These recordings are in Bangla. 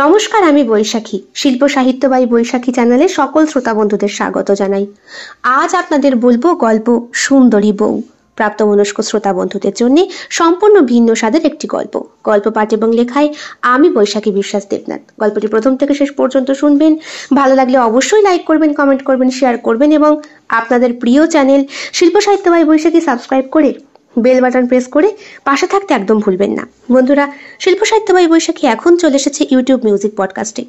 নমস্কার, আমি বৈশাখী। শিল্প সাহিত্য বাই বৈশাখী চ্যানেলে সকল শ্রোতা বন্ধুদের স্বাগত জানাই। আজ আপনাদের বলবো গল্প সুন্দরী বউ। প্রাপ্তবয়স্ক শ্রোতা বন্ধুদের জন্য সম্পূর্ণ ভিন্ন স্বাদের একটি গল্প পাঠ এবং লেখায় আমি বৈশাখী বিশ্বাস দেবনাথ। গল্পটি প্রথম থেকে শেষ পর্যন্ত শুনবেন। ভালো লাগলে অবশ্যই লাইক করবেন, কমেন্ট করবেন, শেয়ার করবেন এবং আপনাদের প্রিয় চ্যানেল শিল্প সাহিত্য বাই বৈশাখী সাবস্ক্রাইব করে বেল বাটন প্রেস করে পাশে থাকতে একদম ভুলবেন না। বন্ধুরা, শিল্প সাহিত্য বাই বৈশাখী এখন চলে এসেছে ইউটিউব মিউজিক পডকাস্টে।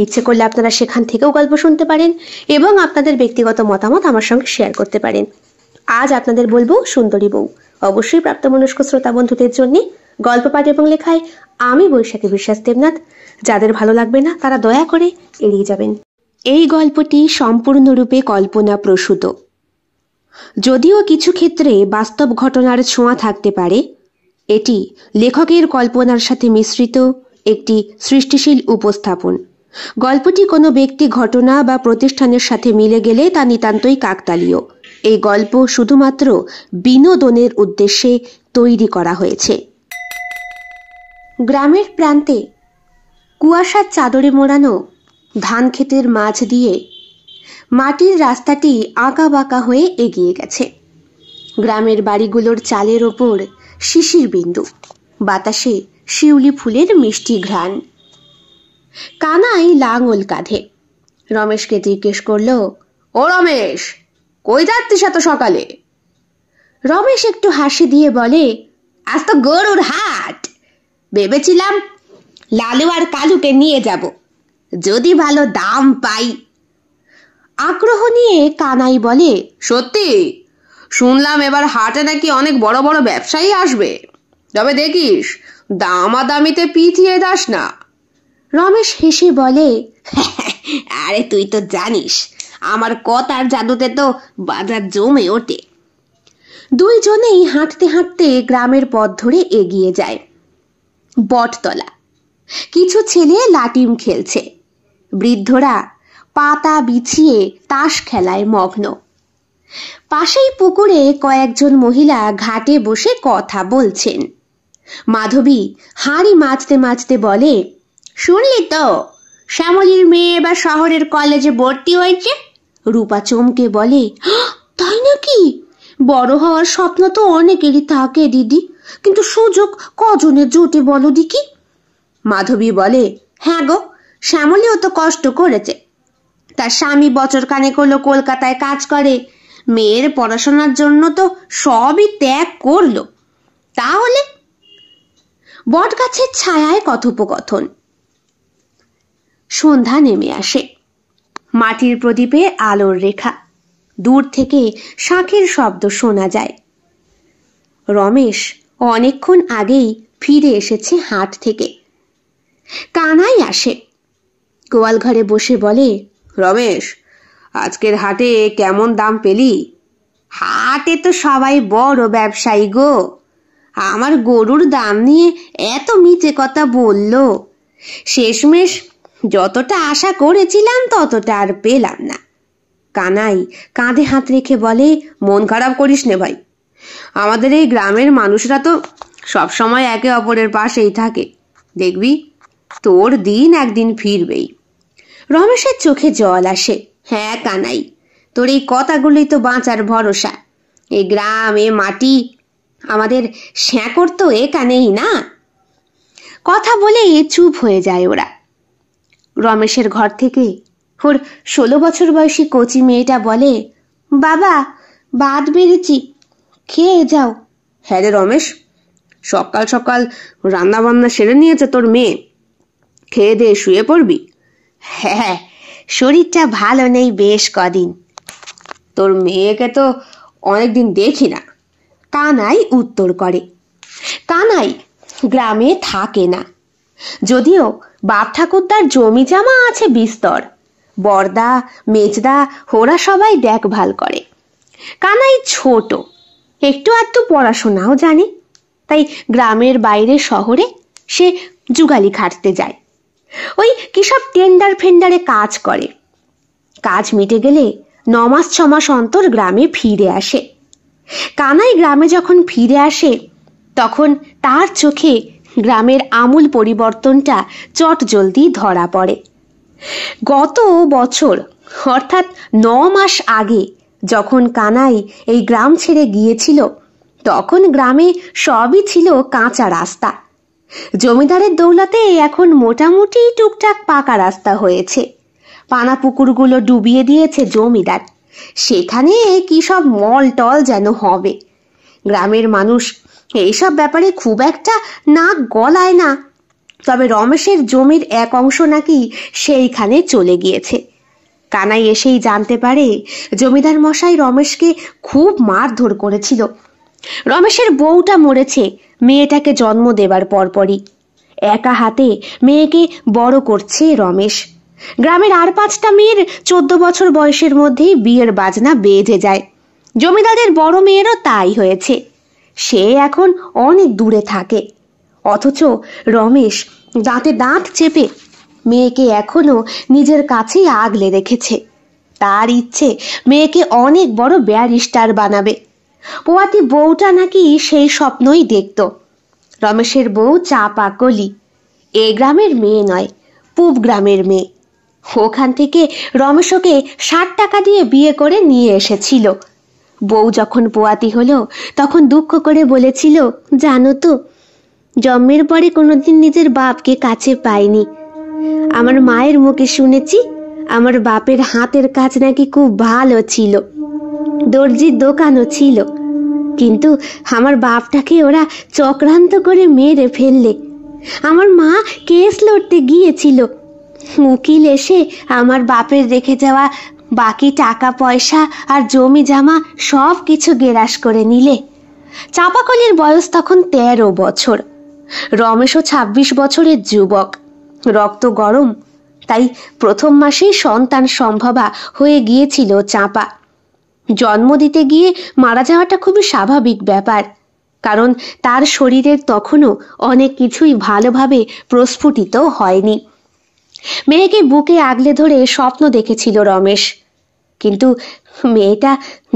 ইচ্ছে করলে আপনারা সেখান থেকেও গল্প শুনতে পারেন এবং আপনাদের ব্যক্তিগত মতামত আমার সঙ্গে শেয়ার করতে পারেন। আজ আপনাদের বলবো সুন্দরী বউ। অবশ্যই প্রাপ্তবয়স্ক শ্রোতা বন্ধুদের জন্য গল্প পাঠ এবং লেখায় আমি বৈশাখী বিশ্বাস দেবনাথ। যাদের ভালো লাগবে না তারা দয়া করে এড়িয়ে যাবেন। এই গল্পটি সম্পূর্ণরূপে কল্পনা প্রসূত, যদিও কিছু ক্ষেত্রে বাস্তব ঘটনার ছোঁয়া থাকতে পারে। এটি লেখকের কল্পনার সাথে মিশ্রিত একটি সৃষ্টিশীল উপস্থাপন। গল্পটি কোনো ব্যক্তি, ঘটনা বা প্রতিষ্ঠানের সাথে মিলে গেলে তা নিতান্তই কাকতালীয়। এই গল্প শুধুমাত্র বিনোদনের উদ্দেশ্যে তৈরি করা হয়েছে। গ্রামের প্রান্তে কুয়াশার চাদরে মোড়ানো ধান ক্ষেতের মাঝ দিয়ে মাটির রাস্তাটি আঁকা বাঁকা হয়ে এগিয়ে গেছে। গ্রামের বাড়িগুলোর চালের ওপর শিশির বিন্দু, বাতাসে শিউলি ফুলের মিষ্টি ঘ্রাণ। কানাই লাঙল কাঁধে রমেশকে জিজ্ঞেস করল, ও রমেশ, কই যাচ্ছিস এত সকালে? রমেশ একটু হাসি দিয়ে বলে, আজ তো গরুর হাট, ভেবেছিলাম লালু আর কালুকে নিয়ে যাব, যদি ভালো দাম পাই। আগ্রহ নিয়ে কানাই বলে, সত্যি? শুনলাম এবার হাটে নাকি অনেক বড় বড় ব্যবসায়ী আসবে, তবে দেখিস দামাদামিতে পিছিয়ে যাস না। রমেশ হেসে বলে, আরে তুই তো জানিস আমার কথার জাদুতে তো বাজার জমে ওঠে। দুইজনেই হাঁটতে হাঁটতে গ্রামের পথ ধরে এগিয়ে যায়। বটতলা কিছু ছেলে লাটিম খেলছে, বৃদ্ধরা পাতা বিছিয়ে তাস খেলায় মগ্ন। পাশেই পুকুরে কয়েকজন মহিলা ঘাটে বসে কথা বলছেন। মাধবী হাঁড়ি মাজতে মাজতে বলে, শুনলি তো শ্যামলীর মেয়ে এবার শহরের কলেজে ভর্তি হয়েছে? রূপা চমকে বলে, তাই নাকি? বড় হওয়ার স্বপ্ন তো অনেকেরই থাকে দিদি, কিন্তু সুযোগ কজনের জোটে বলো দিকি? মাধবী বলে, হ্যাঁ গো, শ্যামলীও তো কষ্ট করেছে। তার স্বামী বছর খানেক হলো কলকাতায় কাজ করে, মেয়ের পড়াশোনার জন্য তো সবই ত্যাগ করলো। তাহলে বট গাছের ছায়ায় কথোপকথন। সন্ধ্যা নেমে আসে, মাটির প্রদীপে আলোর রেখা, দূর থেকে শাঁখের শব্দ শোনা যায়। রমেশ অনেকক্ষণ আগেই ফিরে এসেছে হাট থেকে। কানাই আসে, গোয়াল ঘরে বসে বলে, রমেশ, আজকের হাটে কেমন দাম পেলি? হাটে তো সবাই বড় ব্যবসায়ী গো, আমার গরুর দাম নিয়ে এত মিছে কথা বলল, শেষমেশ যতটা আশা করেছিলাম ততটা আর পেলাম না। কানাই কাঁধে হাত রেখে বলে, মন খারাপ করিস নে ভাই, আমাদের এই গ্রামের মানুষরা তো সব সময় একে অপরের পাশেই থাকে, দেখবি তোর দিন একদিন ফিরবেই। রমেশের চোখে জল আসে। হ্যাঁ কানাই, তোর এই কথাগুলোই তো বাঁচার ভরসা। এই গ্রাম, এ মাটি, আমাদের শ্যাকর তো এখানেই না। কথা বলে চুপ হয়ে যায় ওরা। রমেশের ঘর থেকে ওর 16 বছর বয়সী কচি মেয়েটা বলে, বাবা, ভাত বেড়েছি, খেয়ে যাও। হ্যাঁ রে রমেশ, সকাল সকাল রান্না বান্না সেরে নিয়েছে তোর মেয়ে, খেয়ে দিয়ে শুয়ে পড়বি? হ্যাঁ, শরীরটা ভালো নেই বেশ কদিন। তোর মেয়েকে তো অনেকদিন দেখি না। কানাই উত্তর করে। কানাই গ্রামে থাকে না, যদিও বাপ ঠাকুরদার জমি জামা আছে বিস্তর। বড়দা, মেজদা ওরা সবাই দেখভাল করে। কানাই ছোট, একটু আধটু পড়াশোনাও জানে, তাই গ্রামের বাইরে শহরে সে যুগালি খাটতে যায়। ওই কিসব টেন্ডার ফেন্ডারে কাজ করে। কাজ মিটে গেলে 9 মাস 6 মাস অন্তর গ্রামে ফিরে আসে। কানাই গ্রামে যখন ফিরে আসে তখন তার চোখে গ্রামের আমূল পরিবর্তনটা চট জলদি ধরা পড়ে। গত বছর অর্থাৎ 9 মাস আগে যখন কানাই এই গ্রাম ছেড়ে গিয়েছিল, তখন গ্রামে সবই ছিল কাঁচা রাস্তা। জমিদারের দৌলতে এখন মোটামুটি টুকটাক পাকা রাস্তা হয়েছে। পানা পুকুরগুলো ডুবিয়ে দিয়েছে জমিদার, সেখানে কি সব মল টল যেন হবে। গ্রামের মানুষ এইসব ব্যাপারে খুব একটা নাক গলায় না, তবে রমেশের জমির এক অংশ নাকি সেইখানে চলে গিয়েছে। কানাই এসেই জানতে পারে জমিদার মশাই রমেশকে খুব মারধর করেছিল। রমেশের বউটা মরেছে মেয়েটাকে জন্ম দেবার পরপরই। একা হাতে মেয়েকে বড় করছে রমেশ। গ্রামের আর 5টা মেয়ের 14 বছর বয়সের মধ্যেই বিয়ের বাজনা বেজে যায়। জমিদারের বড় মেয়েরও তাই হয়েছে। সে এখন অনেক দূরে থাকে, অথচ রমেশ দাঁতে দাঁত চেপে মেয়েকে এখনো নিজের কাছেই আগলে রেখেছে। তার ইচ্ছে মেয়েকে অনেক বড় ব্যারিস্টার বানাবে। পোয়াতি বউটা নাকি সেই স্বপ্নই দেখত। রমেশের বউ চাপা কলি, এ গ্রামের মেয়ে নয়, পূব গ্রামের মেয়ে। ওখান থেকে রমেশ ওকে 60 টাকা দিয়ে বিয়ে করে নিয়ে এসেছিল। বউ যখন পোয়াতি হলো তখন দুঃখ করে বলেছিল, জানো তো, জন্মের পরে কোনোদিন নিজের বাপকে কাছে পাইনি। আমার মায়ের মুখে শুনেছি আমার বাপের হাতের কাজ নাকি খুব ভালো ছিল, দর্জির দোকানও ছিল, কিন্তু আমার বাপটাকে ওরা চক্রান্ত করে মেরে ফেললে। আমার মা কেস লড়তে গিয়েছিল, উকিল এসে আমার বাপের রেখে যাওয়া বাকি টাকা পয়সা আর জমি জামা সব কিছু গেরাস করে নিলে। চাপাকলির বয়স তখন 13 বছর, রমেশও 26 বছরের যুবক। রক্ত গরম, তাই প্রথম মাসেই সন্তান সম্ভবা হয়ে গিয়েছিল চাপা। জন্ম দিতে গিয়ে মারা যাওয়াটা খুবই স্বাভাবিক ব্যাপার, কারণ তার শরীরের তখনও অনেক কিছুই ভালোভাবে প্রস্ফুটিত হয়নি। মেয়েকে বুকে আগলে ধরে স্বপ্ন দেখেছিল রমেশ, কিন্তু মেয়েটা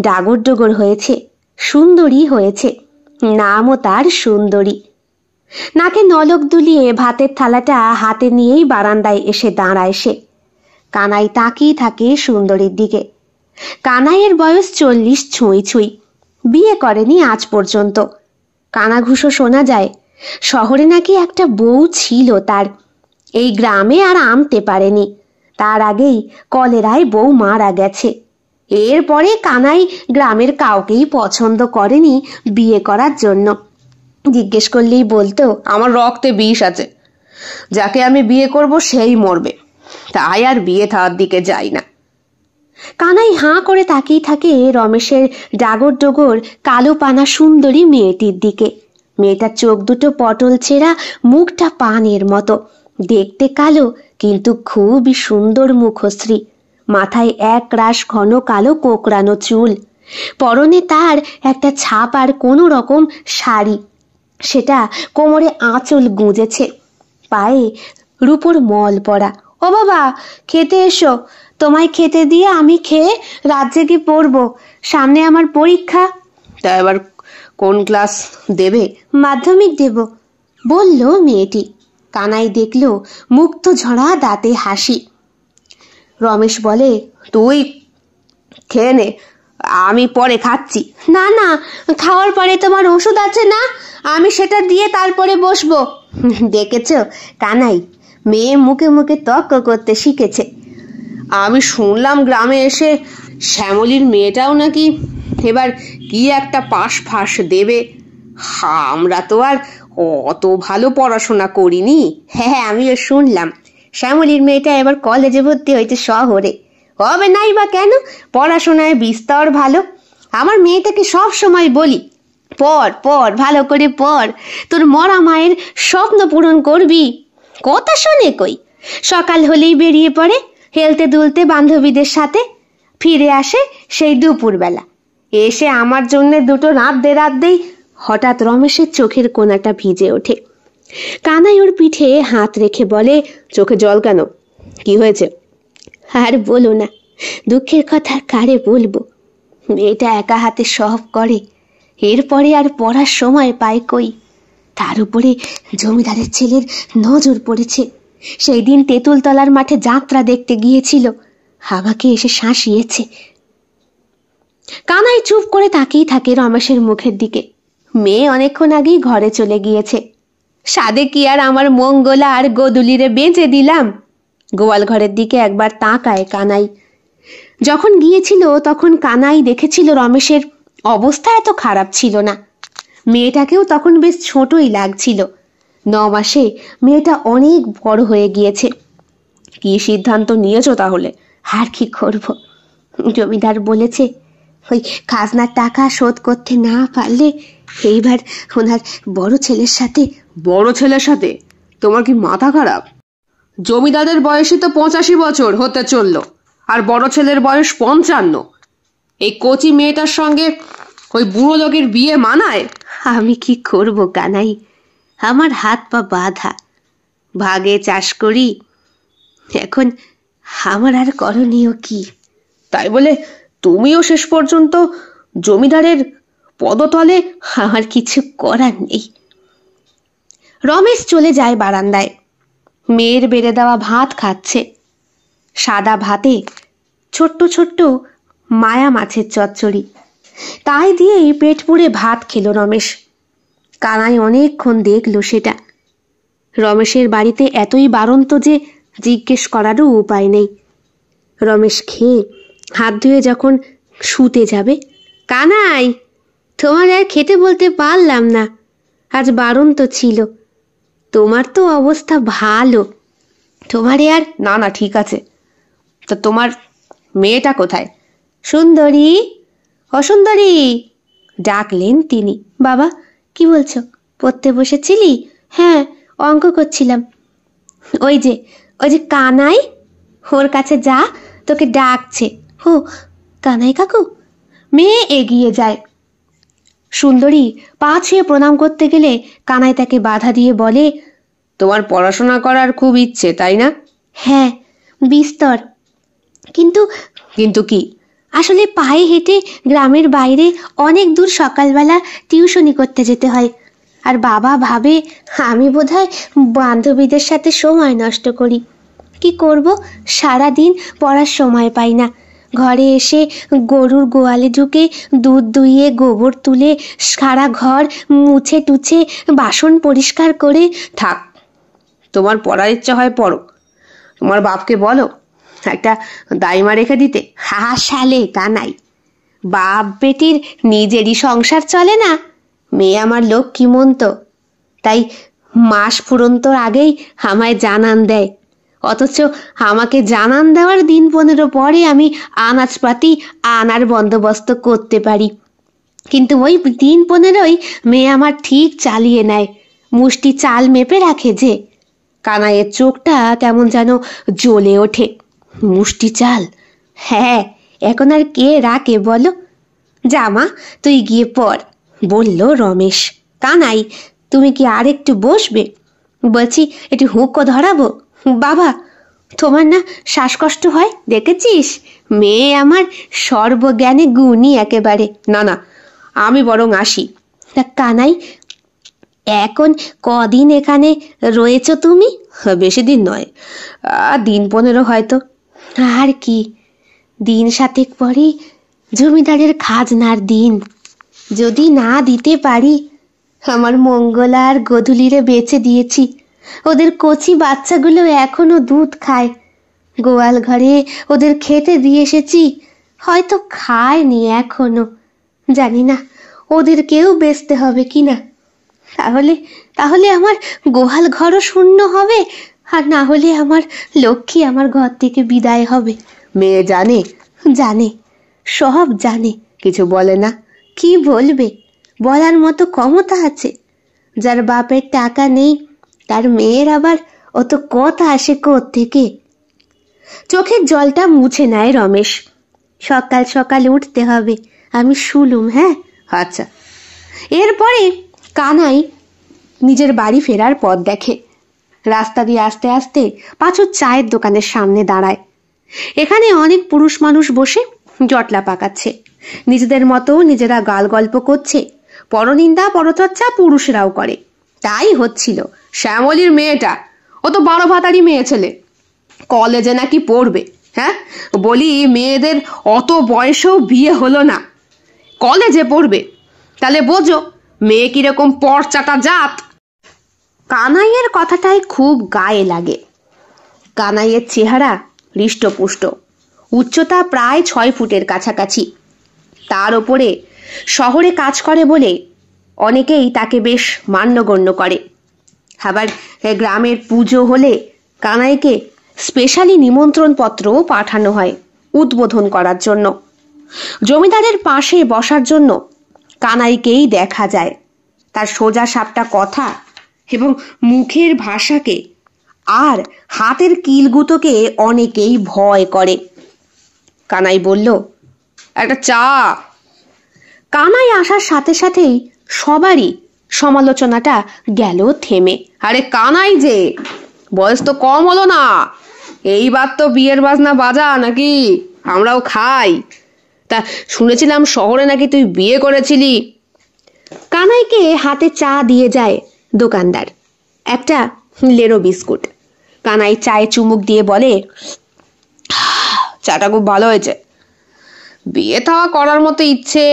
ডাগর ডোগর হয়েছে, সুন্দরী হয়েছে, নামও তার সুন্দরী। নাকে নলক দুলিয়ে ভাতের থালাটা হাতে নিয়েই বারান্দায় এসে দাঁড়ায় সে। কানাই তাকিয়ে থাকে সুন্দরীর দিকে। কানাইয়ের বয়স 40 ছুঁই ছুঁই, বিয়ে করেনি আজ পর্যন্ত। কানাঘুষো শোনা যায়, শহরে নাকি একটা বউ ছিল তার, এই গ্রামে আর আনতে পারেনি। তার আগেই কলেরায় বউ মারা গেছে। এরপরে কানাই গ্রামের কাউকেই পছন্দ করেনি বিয়ে করার জন্য। জিজ্ঞেস করলেই বলতো, আমার রক্তে বিষ আছে, যাকে আমি বিয়ে করব সেই মরবে, তাই আর বিয়ে থাওয়ার দিকে যাই না। কানাই হাঁ করে তাকিয়ে থাকে রমেশের ডাগর ডোগর কালো পানা সুন্দরী মেয়েটির দিকে। মেয়েটার চোখ দুটো পটল ছেঁড়া, মুখটা পানের মতো, দেখতে কালো কিন্তু খুবই সুন্দর মুখশ্রী। মাথায় এক রাশ ঘন কালো কোকড়ানো চুল, পরনে তার একটা ছাপ আর কোনো রকম শাড়ি, সেটা কোমরে আঁচল গুঁজেছে, পায়ে রূপোর মল পরা। ও বাবা, খেতে এসো, তোমায় খেতে দিয়ে আমি খেয়ে রাত জেগে পড়বো, সামনে আমার পরীক্ষা। তা এবার কোন ক্লাস দেবে? মাধ্যমিক দেব, বলল মেয়েটি। কানাই দেখল মুক্ত ঝরা দাঁতে হাসি। রমেশ বলে, তুই খেয়ে নে, আমি পরে খাচ্ছি। না না, খাওয়ার পরে তোমার ওষুধ আছে না, আমি সেটা দিয়ে তারপরে বসবো। দেখেছ কানাই, মেয়ে মুখে মুখে তর্ক করতে শিখেছে। আমি শুনলাম গ্রামে এসে শ্যামলীর মেয়েটাও নাকি এবার কি একটা পাশ ফাঁস দেবে। আমরা তো আর অত ভালো পড়াশোনা করিনি। হ্যাঁ, আমিও শুনলাম শ্যামলীর মেয়েটা এবার কলেজে ভর্তি হয়েছে শহরে। হবে নাই বা কেন, পড়াশোনায় বিস্তর ভালো। আমার মেয়েটাকে সব সময় বলি, পড় পড়, ভালো করে পড়, তোর মরা মায়ের স্বপ্ন পূরণ করবি। কথা শোনে কই, সকাল হলেই বেরিয়ে পড়ে হেলতে দুলতে বান্ধবীদের সাথে, ফিরে আসে সেই দুপুরবেলা, এসে আমার জন্য দুটো রাত দেই। হঠাৎ রমেশের চোখের কোনাটা ভিজে ওঠে। কানাই ওর পিঠে হাত রেখে বলে, চোখে জল কেন, কি হয়েছে? আর বলো না, দুঃখের কথা কারে বলবো। মেয়েটা একা হাতে সব করে, এরপরে আর পড়ার সময় পায় কই। তার উপরে জমিদারের ছেলের নজর পড়েছে। সেই দিন তেঁতুলতলার মাঠে যাত্রা দেখতে গিয়েছিল, আমাকে এসে শাসিয়েছে। কানাই চুপ করে তাকিয়ে থাকে রমেশের মুখের দিকে। মেয়ে অনেকক্ষণ আগেই ঘরে চলে গিয়েছে। সাদে কি আর আমার মঙ্গলা আর গোদুলিরে বেঁচে দিলাম? গোয়াল ঘরের দিকে একবার তাকায় কানাই। যখন গিয়েছিল তখন কানাই দেখেছিল রমেশের অবস্থা এত খারাপ ছিল না। মেয়েটাকেও তখন বেশ ছোটই লাগছিল। 9 মাসে মেয়েটা অনেক বড় হয়ে গিয়েছে। কি সিদ্ধান্ত নিয়েছো তাহলে? আর কি করব, জমিদার বলেছে ওই খাজনার টাকা শোধ করতে না পারলে এইবার ওনার বড় ছেলের সাথে। বড় ছেলের সাথে? তোমার কি মাথা খারাপ? জমিদারের বয়সই তো 85 বছর হতে চললো, আর বড় ছেলের বয়স 55। এই কচি মেয়েটার সঙ্গে ওই বুড়ো লোকের বিয়ে মানায়? আমি কি করব কানাই, আমার হাত পা বাঁধা। ভাগে চাষ করি, এখন আমার আর করণীয় কি? তাই বলে তুমিও শেষ পর্যন্ত জমিদারের পদতলে? আমার কিছু করার নেই। রমেশ চলে যায় বারান্দায়। মেয়ের বেড়ে দেওয়া ভাত খাচ্ছে। সাদা ভাতে ছোট্ট ছোট্ট মায়া মাছের চচ্চড়ি, তাই দিয়েই পেট পুড়ে ভাত খেলো রমেশ। কানাই অনেকক্ষণ দেখলো সেটা। রমেশের বাড়িতে এতই বাড়ন্ত যে জিজ্ঞেস করারও উপায় নেই। রমেশ খেয়ে হাত ধুয়ে যখন শুতে যাবে, কানাই তোমার আর খেতে বলতে পারলাম না, আজ বাড়ন্ত ছিল। তোমার তো অবস্থা ভালো, তোমারে আর। না না, ঠিক আছে। তো তোমার মেয়েটা কোথায়? সুন্দরী, অসুন্দরী, ডাকলেন তিনি। বাবা, কি বলছো? পড়তে বসেছিলি? হ্যাঁ, অঙ্ক করছিলাম। ওই যে কানাই, ওর কাছে যা, তোকে ডাকছে। ও, কানাই কাকু। মেয়ে এগিয়ে যায়। সুন্দরী পা ছুঁয়ে প্রণাম করতে গেলে কানাই তাকে বাধা দিয়ে বলে, তোমার পড়াশোনা করার খুব ইচ্ছে, তাই না? হ্যাঁ, বিস্তর। কিন্তু কি? আসলে পায়ে হেঁটে গ্রামের বাইরে অনেক দূর সকালবেলা টিউশনি করতে যেতে হয়। আর বাবা ভাবে আমি বোধহয় বান্ধবীদের সাথে সময় নষ্ট করি। কি করব, সারাদিন পড়ার সময় পাই না। ঘরে এসে গরুর গোয়ালে ঢুকে দুধ দুইয়ে গোবর তুলে সারা ঘর মুছে টুছে বাসন পরিষ্কার করে। থাক, তোমার পড়ার ইচ্ছা হয় পড়ো। তোমার বাপকে বলো একটা দাইমা রেখে দিতে। হাসালে কানাই, বাপ বেটির নিজেরই সংসার চলে না? মেয়ে আমার লক্ষ্মীমন্ত, তাই মাস ফুরন্তর আগেই আমায় জানান দেয়। অথচ আমাকে জানান দেওয়ার দিন 15 পরে আমি আনাজপাতি আনার বন্দোবস্ত করতে পারি। কিন্তু ওই দিন 15ই মেয়ে আমার ঠিক চালিয়ে নেয়, মুষ্টি চাল মেপে রাখে যে। কানাইয়ের চোখটা কেমন যেন জ্বলে ওঠে। মুষ্টি চাল? হ্যাঁ, এখন আর কে রাখে বলো? জামা, তুই গিয়ে পড়, বলল রমেশ। কানাই, তুমি কি আর একটু বসবে? বলছি একটু হুঁকো ধরাবো? বাবা, তোমার না শ্বাসকষ্ট হয়, দেখেছিস? মেয়ে আমার সর্বজ্ঞানে গুণী একেবারে। না না, আমি বরং আসি। তা কানাই, এখন কদিন এখানে রয়েছ তুমি? বেশি দিন নয়, দিন 15 হয়তো। আর কি, দিন 7 পরে জমিদারের খাজনার দিন। যদি না দিতে পারি, আমার মঙ্গলা আর গোধূলিরে বেচে দিয়েছি। ওদের কচি বাচ্চাগুলো এখনো দুধ খায়। গোয়াল ঘরে ওদের খেতে দিয়ে এসেছি, হয়তো খায়নি এখনো। জানি না ওদেরকেও বেচতে হবে কিনা। তাহলে আমার গোহাল ঘরও শূন্য হবে, আর না হলে আমার লক্ষ্মী আমার ঘর থেকে বিদায় হবে। মেয়ে জানে? জানে, সব জানে। কিছু বলে না? কি বলবে, বলার মতো ক্ষমতা আছে? যার বাপের টাকা নেই তার মেয়ের আবার অত কথা আসে কোত্থেকে? চোখের জলটা মুছে নেয় রমেশ। সকাল সকাল উঠতে হবে, আমি শুলুম। হ্যাঁ, আচ্ছা। এরপরে কানাই নিজের বাড়ি ফেরার পথ দেখে। রাস্তা দিয়ে আস্তে আস্তে পাঁচু চায়ের দোকানের সামনে দাঁড়ায়। এখানে অনেক পুরুষ মানুষ বসে জটলা পাকাচ্ছে। নিজেদের মতো নিজেরা গাল গল্প করছে। পরনিন্দা পরচর্চা পুরুষরাও করে। তাই হচ্ছিল। শ্যামলীর মেয়েটা, ও তো 12 ভাতারি মেয়ে ছেলে, কলেজে নাকি পড়বে। হ্যাঁ, বলি মেয়েদের অত বয়সেও বিয়ে হলো না, কলেজে পড়বে, তাহলে বোঝো মেয়ে কিরকম পরচাটা জাত। কানাইয়ের কথাটাই খুব গায়ে লাগে। কানাইয়ের চেহারা হৃষ্টপুষ্ট, উচ্চতা প্রায় 6 ফুটের কাছাকাছি। তার ওপরে শহরে কাজ করে বলে অনেকেই তাকে বেশ মান্যগণ্য করে। আবার গ্রামের পুজো হলে কানাইকে স্পেশালি নিমন্ত্রণপত্রও পাঠানো হয় উদ্বোধন করার জন্য। জমিদারের পাশে বসার জন্য কানাইকেই দেখা যায়। তার সোজা সাপটা কথা এবং মুখের ভাষাকে আর হাতের কিলগুতোকে অনেকেই ভয় করে। কানাই বলল, একটা চা। কানাই আসার সাথে সাথেই সবারই সমালোচনাটা গেল থেমে। আরে কানাই যে, বয়স তো কম হলো না, এইবার তো বিয়ের বাজনা বাজা নাকি, আমরাও খাই। তা শুনেছিলাম শহরে নাকি তুই বিয়ে করেছিলি। কানাইকে হাতে চা দিয়ে যায় দোকানদার, একটা লেরো বিস্কুট। কানাই চায়ে চুমুক দিয়ে বলে, চাটা খুব ভালো হয়েছে। বিয়ে থাওয়া করার মতো ইচ্ছে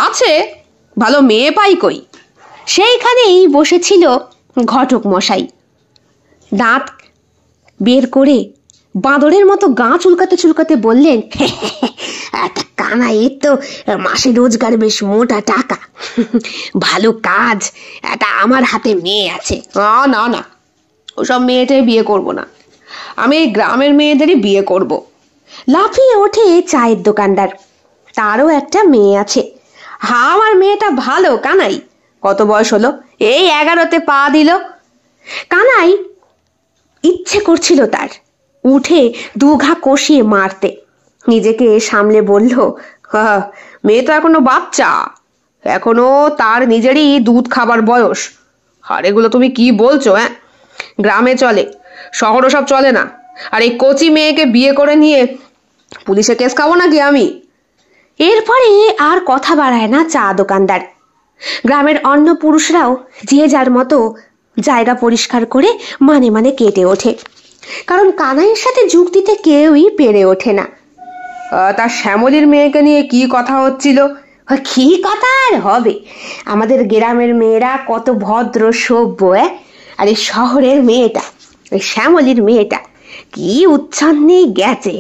আছে, ভালো মেয়ে পাই কই। সেইখানেই বসেছিল ঘটক মশাই, দাঁত বের করে বাঁদরের মতো গা চুলকাতে চুলকাতে বললেন, কানাইয়ের তো মাসে রোজগার বেশ মোটা টাকা, ভালো কাজ, এটা আমার হাতে মেয়ে আছে। না না, ওসব মেয়েটাই বিয়ে করব না, আমি এই গ্রামের মেয়েদেরই বিয়ে করব। লাফিয়ে ওঠে চায়ের দোকানদার, তারও একটা মেয়ে আছে। আমার মেয়েটা ভালো কানাই। কত বয়স হলো? এই 11তে পা দিল। কানাই ইচ্ছে করছিল তার উঠে 2 ঘা কষিয়ে মারতে, নিজেকে সামলে বলল, মেয়ে তো এখনো বাচ্চা, এখনো তার নিজেরই দুধ খাবার বয়স। আর এগুলো তুমি কি বলছো? গ্রামে চলে, শহরও সব চলে না। আর এই কচি মেয়েকে বিয়ে করে নিয়ে পুলিশে কেস খাবো নাকি আমি? এরপরে আর কথা বাড়ায় না চা দোকানদার। গ্রামের অন্য পুরুষরাও যে যার মতো জায়গা পরিষ্কার করে মানে মানে কেটে ওঠে, কারণ কানাইয়ের সাথে যুগ দিতে কেউই পেরে ওঠে না। তার শ্যামলীর মেয়েকে নিয়ে কি কথা হচ্ছিল? কি কথা আর হবে, আমাদের গ্রামের মেয়েরা কত ভদ্র সভ্য, আর এই শহরের মেয়েটা, ওই শ্যামলীর মেয়েটা কি উচ্ছন্নে গেছে।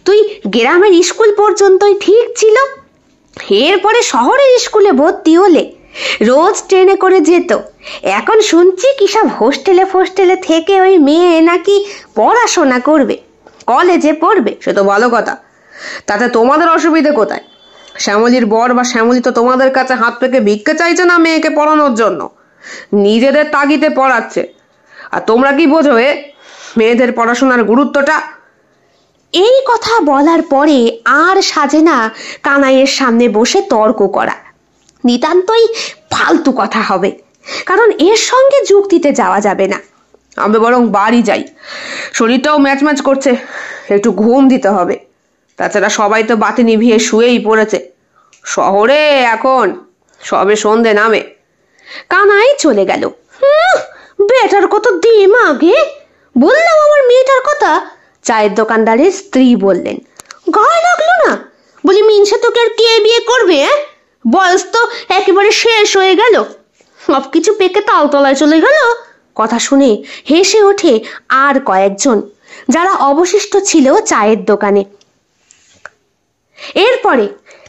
তুই গ্রামের স্কুল পর্যন্তই ঠিক ছিল, এরপরে শহরের স্কুলে ভর্তি হলে রোজ ট্রেনে করে যেত, এখন শুনছি কি সব হোস্টেলে ফোস্টেলে থেকে ওই মেয়ে নাকি পড়াশোনা করবে, কলেজে পড়বে। সে তো ভালো কথা, তাতে তোমাদের অসুবিধে কোথায়? শ্যামলীর বর বা শ্যামলী তো তোমাদের কাছে হাত পেকে ভিক্ষে চাইছে না মেয়েকে পড়ানোর জন্য, নিজেদের তাগিদে পড়াচ্ছে। আর তোমরা কি বোঝো মেয়েদের পড়াশোনার গুরুত্বটা? এই কথা বলার পরে আর সাজে না কানাইয়ের সামনে বসে তর্ক করা, নিতান্তই ফালতু কথা হবে, কারণ এর সঙ্গে যুক্তিতে যাওয়া যাবে না। আমি বরং বাড়ি যাই, শরীরটাও ম্যাচ ম্যাচ করছে, একটু ঘুম দিতে হবে। তাছাড়া সবাই তো বাতি নিভিয়ে শুয়েই পড়েছে, শহরে এখন সবে সন্ধে নামে। কানাই চলে গেল। বেটার কত দিমাগে, বললাম আমার মেয়েটার কথা। চায়ের দোকানদারের স্ত্রী বললেন, গায়ে লাগলো না? বলি মিনসে তোকে আর কে বিয়ে করবে? বয়স তো একেবারে শেষ হয়ে গেল, সবকিছু পেকে তালতলায় চলে গেল। কথা শুনে হেসে ওঠে আর কয়েকজন, যারা অবশিষ্ট ছিল চায়ের দোকানে। এরপরে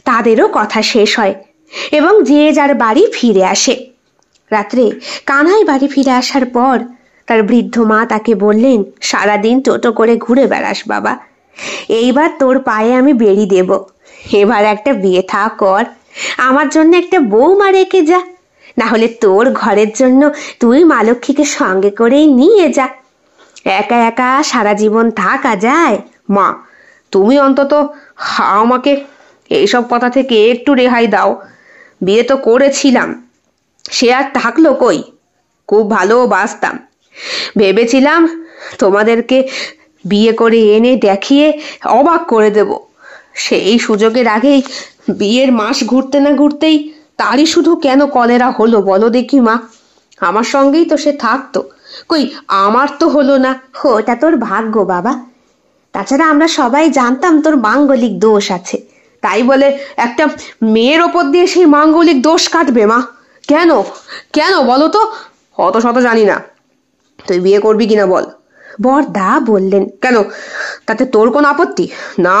তাদেরও কথা শেষ হয় এবং যে যার বাড়ি ফিরে আসে। রাত্রে কানাই বাড়ি ফিরে আসার পর তার বৃদ্ধ মা তাকে বললেন, সারাদিন টোটো করে ঘুরে বেড়াস বাবা, এইবার তোর পায়ে আমি বেড়ি দেব, এবার একটা বিয়ে থা কর, আমার জন্য একটা বৌমা রেখে যা, না হলে তোর ঘরের জন্য তুই মা লক্ষ্মীকে সঙ্গে করেই নিয়ে যা, একা একা সারা জীবন থাকা যায়? মা, তুমি অন্তত আমাকে এইসব কথা থেকে একটু রেহাই দাও। বিয়ে তো করেছিলাম, সে আর থাকলো কই? খুব ভালো বাসতাম, ভেবেছিলাম তোমাদেরকে বিয়ে করে এনে দেখিয়ে অবাক করে দেব। সেই সুযোগের আগেই বিয়ের মাস ঘুরতে না ঘুরতেই তারই শুধু কেন কলেরা হলো বলো দেখি মা? আমার সঙ্গেই তো সে থাকতো, কই আমার তো হলো না। ওটা তোর ভাগ্য বাবা। তাছাড়া আমরা সবাই জানতাম তোর মাঙ্গলিক দোষ আছে। তাই বলে একটা মেয়ের ওপর দিয়ে সেই মাঙ্গলিক দোষ কাটবে মা? কেন কেন বলো তো? অত শত জানি না, তুই বিয়ে করবি কিনা বল। বরদা বললেন। কেন, তাতে তোর কোন আপত্তি? না,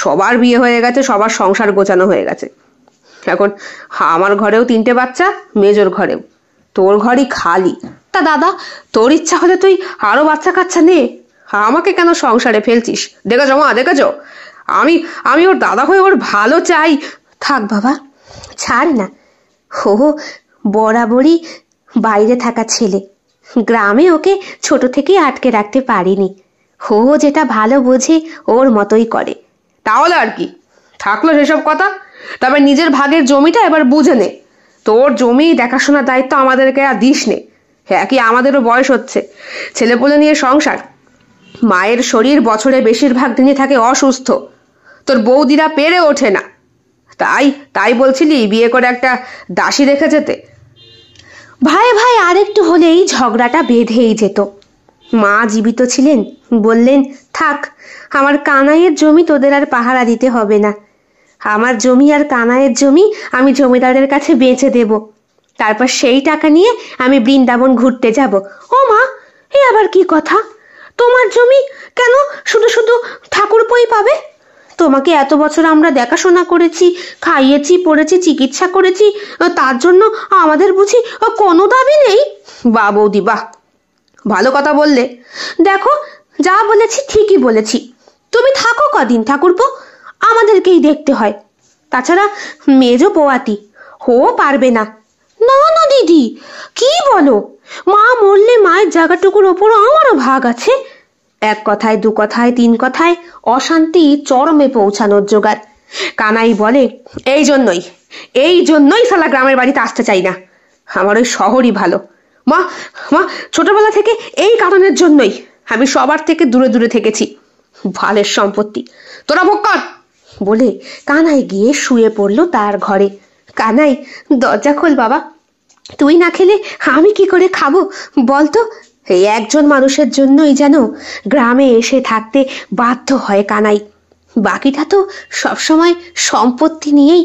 সবার বিয়ে হয়ে গেছে, সবার সংসার গোছানো হয়ে গেছে। এখন আমার ঘরেও 3টে বাচ্চা, মেজোর ঘরেও, তোর ঘরই খালি। তা দাদা, তোর ইচ্ছা হলে তুই আরো বাচ্চা কাচ্চা নে, আমাকে কেন সংসারে ফেলছিস? দেখেছো মা, দেখেছো? আমি ওর দাদা হয়ে ওর ভালো চাই। থাক বাবা, ছাড় না। ও বরাবরই বাইরে থাকা ছেলে, গ্রামে ওকে ছোট থেকেই আটকে রাখতে পারিনি। ও যেটা ভালো বোঝে ওর মতোই করে। তাহলে আর কি, থাকলো সেসব কথা। তবে নিজের ভাগের জমিটা এবার বুঝে নে। তোর জমি দেখাশোনার দায়িত্ব আমাদেরকে আর দিস নে। হ্যাঁ, কি আমাদেরও বয়স হচ্ছে, ছেলেপুলে নিয়ে সংসার। মায়ের শরীর বছরে বেশিরভাগ দিনই থাকে অসুস্থ, তোর বৌদিরা পেরে ওঠে না। তাই বলছিলি বিয়ে করে একটা দাসী রেখে যেতে? ভাই ভাই আরেকটু হলেই ঝগড়াটা বেঁধেই যেত। মা জীবিত ছিলেন, বললেন থাক, আমার কানাইয়ের জমি তোদের আর পাহারা দিতে হবে না। আমার জমি আর কানাইয়ের জমি আমি জমিদারের কাছে বেচে দেব, তারপর সেই টাকা নিয়ে আমি বৃন্দাবন ঘুরতে যাব। ও মা, এ আবার কি কথা? তোমার জমি কেন শুধু শুধু ঠাকুরপোই পাবে? তোমাকে এত বছর আমরা দেখাশোনা করেছি, খাইয়েছি, পড়েছি, চিকিৎসা করেছি, তার জন্য আমাদের বুঝি কোনো দাবি নেই? বা বৌদি বাহ, ভালো কথা বললে। দেখো, যা বলেছি ঠিকই বলেছি। তুমি থাকো কদিন ঠাকুরপো, আমাদেরকেই দেখতে হয়। তাছাড়া মেজো পোয়াতি, ও পারবে না। না না দিদি, কি বলো? মা মরলে মায়ের জায়গাটুকুর ওপর আমারও ভাগ আছে। এক কথায়, 2 কথায়, 3 কথায় অশান্তি চরমে পৌঁছানোর জোগাড়। কানাই বলে, এই জন্যই শালা গ্রামের বাড়িতে আসতে চাই না, আমার ওই শহরই ভালো। মা, ছোটবেলা থেকে এই কারণের জন্যই আমি সবার থেকে দূরে দূরে থেকেছি। ভালের সম্পত্তি, তোরা ভোগ কর বলে কানাই গিয়ে শুয়ে পড়লো তার ঘরে। কানাই, দরজা খোল বাবা, তুই না খেলে আমি কি করে খাবো বলতো? এই একজন মানুষের জন্যই যেন গ্রামে এসে থাকতে বাধ্য হয় কানাই। বাকিটা তো সবসময় সম্পত্তি নিয়েই।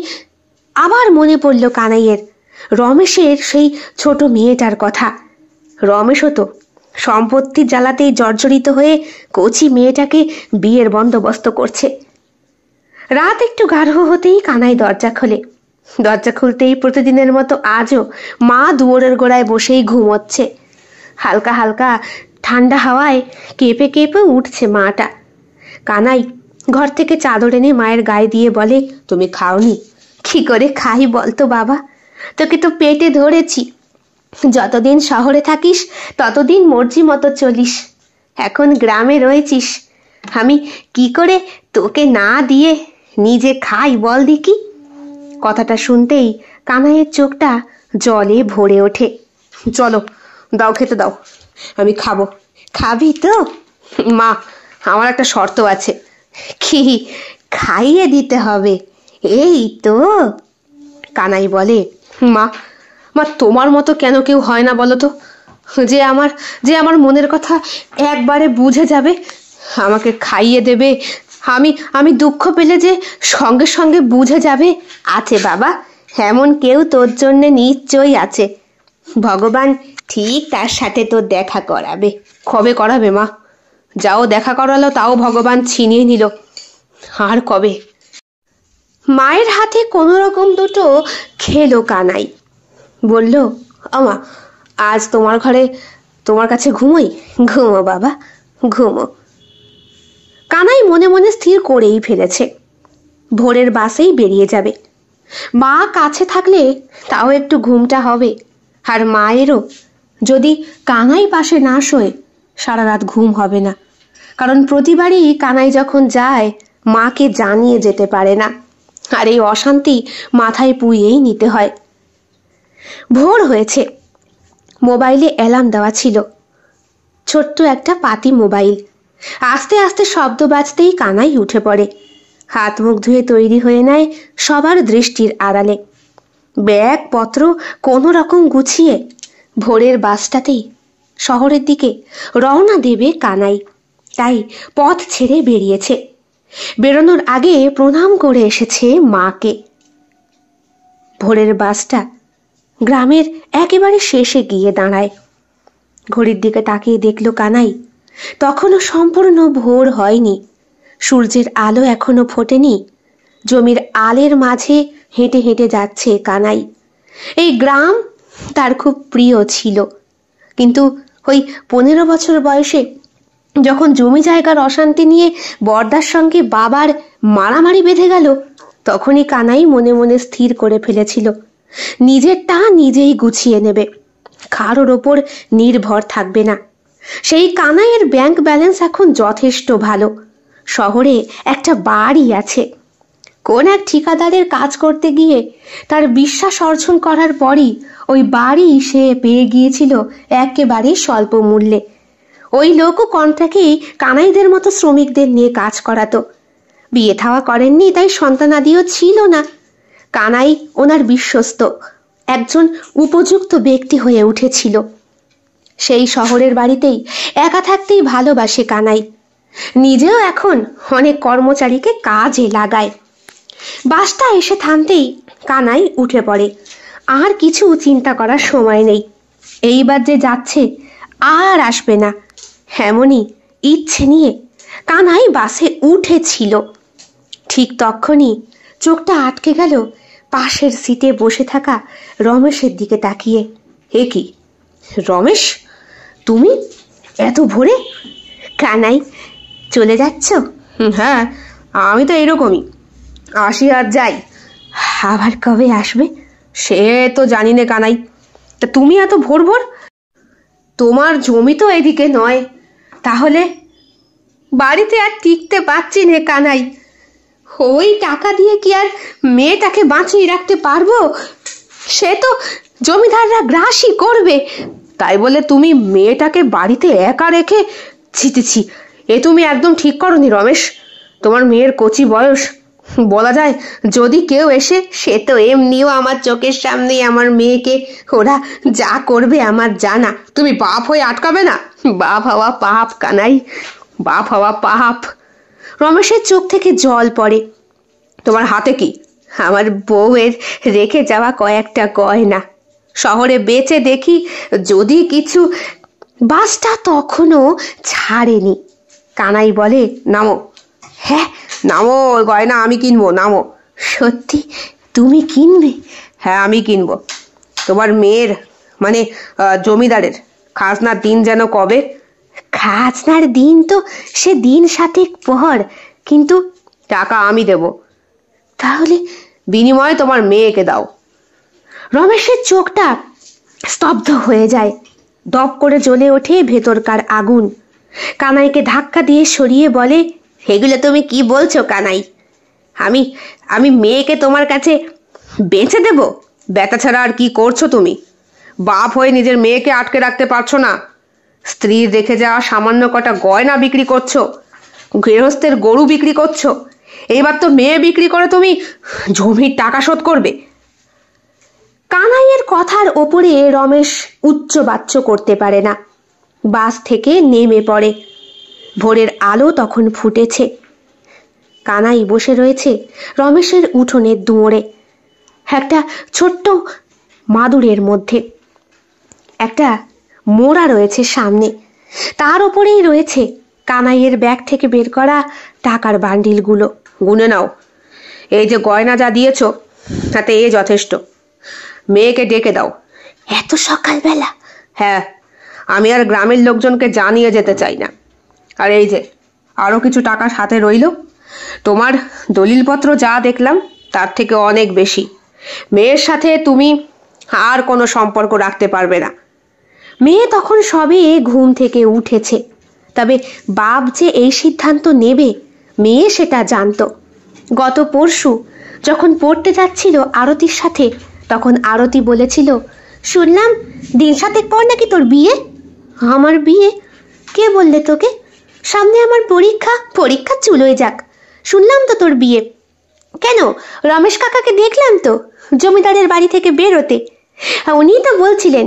আবার মনে পড়ল কানাইয়ের রমেশের সেই ছোট মেয়েটার কথা। রমেশও তো সম্পত্তির জ্বালাতেই জর্জরিত হয়ে কচি মেয়েটাকে বিয়ের বন্দোবস্ত করছে। রাত একটু গাঢ় হতেই কানাই দরজা খোলে। দরজা খুলতেই প্রতিদিনের মতো আজও মা দুয়ারের গোড়ায় বসেই ঘুমোচ্ছে। হালকা হালকা ঠান্ডা হাওয়ায় কেঁপে কেঁপে উঠছে মাটা। কানাই ঘর থেকে চাদর এনে মায়ের গায়ে দিয়ে বলে, তুমি খাওনি? কি করে খাই বলতো বাবা, তোকে তো পেটে ধরেছি। যতদিন শহরে থাকিস ততদিন মর্জি মতো চলিস, এখন গ্রামে রয়েছিস, আমি কি করে তোকে না দিয়ে নিজে খাই বল দেখি? কথাটা শুনতেই কানাইয়ের চোখটা জলে ভরে ওঠে। চলো, দাও, খেতে দাও, আমি খাবো। খাবি তো? মা, আমার একটা শর্ত আছে। কি? খাইয়ে দিতে হবে এই তো? কানাই বলে, মা, তোমার মতো কেন কেউ হয় না বলো তো, যে আমার মনের কথা একবারে বুঝে যাবে, আমাকে খাইয়ে দেবে, আমি দুঃখ পেলে যে সঙ্গে সঙ্গে বুঝে যাবে। আছে বাবা, এমন কেউ তোর জন্য নিশ্চয়ই আছে। ভগবান ঠিক তার সাথে তোর দেখা করাবে। কবে করাবে মা? যাও দেখা করালো তাও ভগবান ছিনিয়ে নিল, আর কবে? মায়ের হাতে কোনো রকম দুটো খেলো কানাই। বলল, আমা, আজ তোমার ঘরে তোমার কাছে ঘুমোই? ঘুমো বাবা, ঘুমো। কানাই মনে মনে স্থির করেই ফেলেছে ভোরের বাসেই বেরিয়ে যাবে। মা কাছে থাকলে তাও একটু ঘুমটা হবে। আর মায়েরও যদি কানাই পাশে না শোয় সারা রাত ঘুম হবে না। কারণ প্রতিবারই কানাই যখন যায় মাকে জানিয়ে যেতে পারে না, আর এই অশান্তি মাথায় পুইয়েই নিতে হয়। ভোর হয়েছে। মোবাইলে অ্যালার্ম দেওয়া ছিল, ছোট্ট একটা পাতি মোবাইল। আস্তে আস্তে শব্দ বাজতেই কানাই উঠে পড়ে, হাত মুখ ধুয়ে তৈরি হয়ে নেয় সবার দৃষ্টির আড়ালে। ব্যাগপত্র কোনো রকম গুছিয়ে ভোরের বাসটাতেই শহরের দিকে রওনা দেবে কানাই। তাই পথ ছেড়ে বেরিয়েছে। বেরোনোর আগে প্রণাম করে এসেছে মাকে। ভোরের বাসটা গ্রামের একেবারে শেষে গিয়ে দাঁড়ায়। ঘড়ির দিকে তাকিয়ে দেখল কানাই, তখনও সম্পূর্ণ ভোর হয়নি। সূর্যের আলো এখনো ফোটেনি। জমির আলের মাঝে হেঁটে হেঁটে যাচ্ছে কানাই। এই গ্রাম তার খুব প্রিয় ছিল, কিন্তু ওই 15 বছর বয়সে যখন জমি জায়গার অশান্তি নিয়ে বর্দার সঙ্গে বাবার মারামারি বেঁধে গেল, তখনই কানাই মনে মনে স্থির করে ফেলেছিল নিজেরটা নিজেই গুছিয়ে নেবে, কারোর ওপর নির্ভর থাকবে না। সেই কানাইয়ের ব্যাংক ব্যালেন্স এখন যথেষ্ট ভালো। শহরে একটা বাড়ি আছে। কোন এক ঠিকাদারের কাজ করতে গিয়ে তার বিশ্বাস অর্জন করার পরই ওই বাড়ি সে পেয়ে গিয়েছিল একেবারে স্বল্প মূল্যে। ওই লোকও কন্ট্রাক্টেই কানাইদের মতো শ্রমিকদের নিয়ে কাজ করাতো। বিয়ে থাওয়া করেননি, তাই সন্তানাদিও ছিল না। কানাই ওনার বিশ্বস্ত একজন উপযুক্ত ব্যক্তি হয়ে উঠেছিল। সেই শহরের বাড়িতেই একা থাকতেই ভালোবাসে কানাই। নিজেও এখন অনেক কর্মচারীকে কাজে লাগায়। বাসটা এসে থামতেই কানাই উঠে পড়ে। আর কিছু চিন্তা করার সময় নেই। এইবার যে যাচ্ছে আর আসবে না, এমনই ইচ্ছে নিয়ে কানাই বাসে উঠেছিল। ঠিক তখনই চোখটা আটকে গেল পাশের সিটে বসে থাকা রমেশের দিকে তাকিয়ে। এ কি রমেশ, তুমি এত ভোরে? কানাই, চলে যাচ্ছ? হ্যাঁ, আমি তো এরকমই, আসি আর যাই। আবার কবে আসবে? সে তো জানি না কানাই। তা তুমি এত ভোর ভোর? তোমার জমি তো এদিকে নয়। তাহলে? বাড়িতে আর টিকতে পারছি না কানাই। ওই টাকা দিয়ে কি আর মেয়েটাকে বাঁচিয়ে রাখতে পারবো? সে তো জমিদাররা গ্রাসই করবে। তাই বলে তুমি মেয়েটাকে বাড়িতে একা রেখে? ছি ছি ছি, এ তুমি একদম ঠিক করনি রমেশ। তোমার মেয়ের কচি বয়স, বলা যায় যদি কেউ এসে, সে তো এমনিও আমার চোখের সামনেই আমার মেয়েকে ওরা যা করবে আমার জানা। তুমি বাপ হয়ে আটকাবে না? বাপ হওয়া পাপ কানাই, বাপ হওয়া পাপ। রমেশের চোখ থেকে জল পড়ে। তোমার হাতে কি? আমার বউয়ের রেখে যাওয়া কয়েকটা গয়না। শহরে বেচে দেখি যদি কিছু। বাসটা তখনও ছাড়েনি। কানাই বলে, নামো। হ্যাঁ নামো, গয়না আমি কিনবো, নামো। সত্যি তুমি কিনবে? হ্যাঁ, আমি কিনবো। তোমার মেয়ের মানে জমিদারের খাজনার দিন যেন কবে? খাজনার দিন তো সে দিন 7 পর, কিন্তু টাকা আমি দেব। তাহলে বিনিময়ে তোমার মেয়েকে দাও। রমেশের চোখটা স্তব্ধ হয়ে যায়। দপ করে জ্বলে ওঠে ভেতরকার আগুন। কানাইকে ধাক্কা দিয়ে সরিয়ে বলে, এগুলো তুমি কি বলছো কানাই? আমি আমি মেয়েকে তোমার কাছে বেচে দেব? বেচা ছাড়া আর কি করছো তুমি? বাপ হয়ে নিজের মেয়েকে আটকে রাখতে পারছো না। স্ত্রীর রেখে যাওয়া সামান্য কটা গয়না বিক্রি করছো, গৃহস্থের গরু বিক্রি করছো, এইবার তো মেয়ে বিক্রি করে তুমি জমির টাকা শোধ করবে। কানাইয়ের কথার ওপরে রমেশ উচ্চবাচ্য করতে পারে না। বাস থেকে নেমে পড়ে। ভোরের আলো তখন ফুটেছে। কানাই বসে রয়েছে রমেশের উঠোনের দুয়ারে, একটা ছোট্ট মাদুরের মধ্যে। একটা মোড়া রয়েছে সামনে, তার ওপরেই রয়েছে কানাইয়ের ব্যাগ থেকে বের করা টাকার বান্ডিলগুলো। গুনে নাও, এই যে গয়না যা দিয়েছ তাতে এ যথেষ্ট। মেয়েকে ডেকে দাও। এত সকালবেলা? হ্যাঁ, আমি আর গ্রামের লোকজনকে জানিয়ে যেতে চাই না। আর এই যে আরো কিছু টাকা সাথে রইল। তোমার দলিলপত্র যা দেখলাম তার থেকে অনেক বেশি। মেয়ের সাথে তুমি আর কোনো সম্পর্ক রাখতে পারবে না। মেয়ে তখন সবে ঘুম থেকে উঠেছে। তবে বাপ যে এই সিদ্ধান্ত নেবে মেয়ে সেটা জানত। গত পরশু যখন পড়তে যাচ্ছিল আরতির সাথে, তখন আরতি বলেছিল, শুনলাম দিন 7 পর নাকি তোর বিয়ে। আমার বিয়ে? কে বললে তোকে? সামনে আমার পরীক্ষা চুলোয় যাক, শুনলাম তো তোর বিয়ে। কেন, রমেশ কাকাকে দেখলাম তো জমিদারের বাড়ি থেকে বেরোতে। উনিই তো বলছিলেন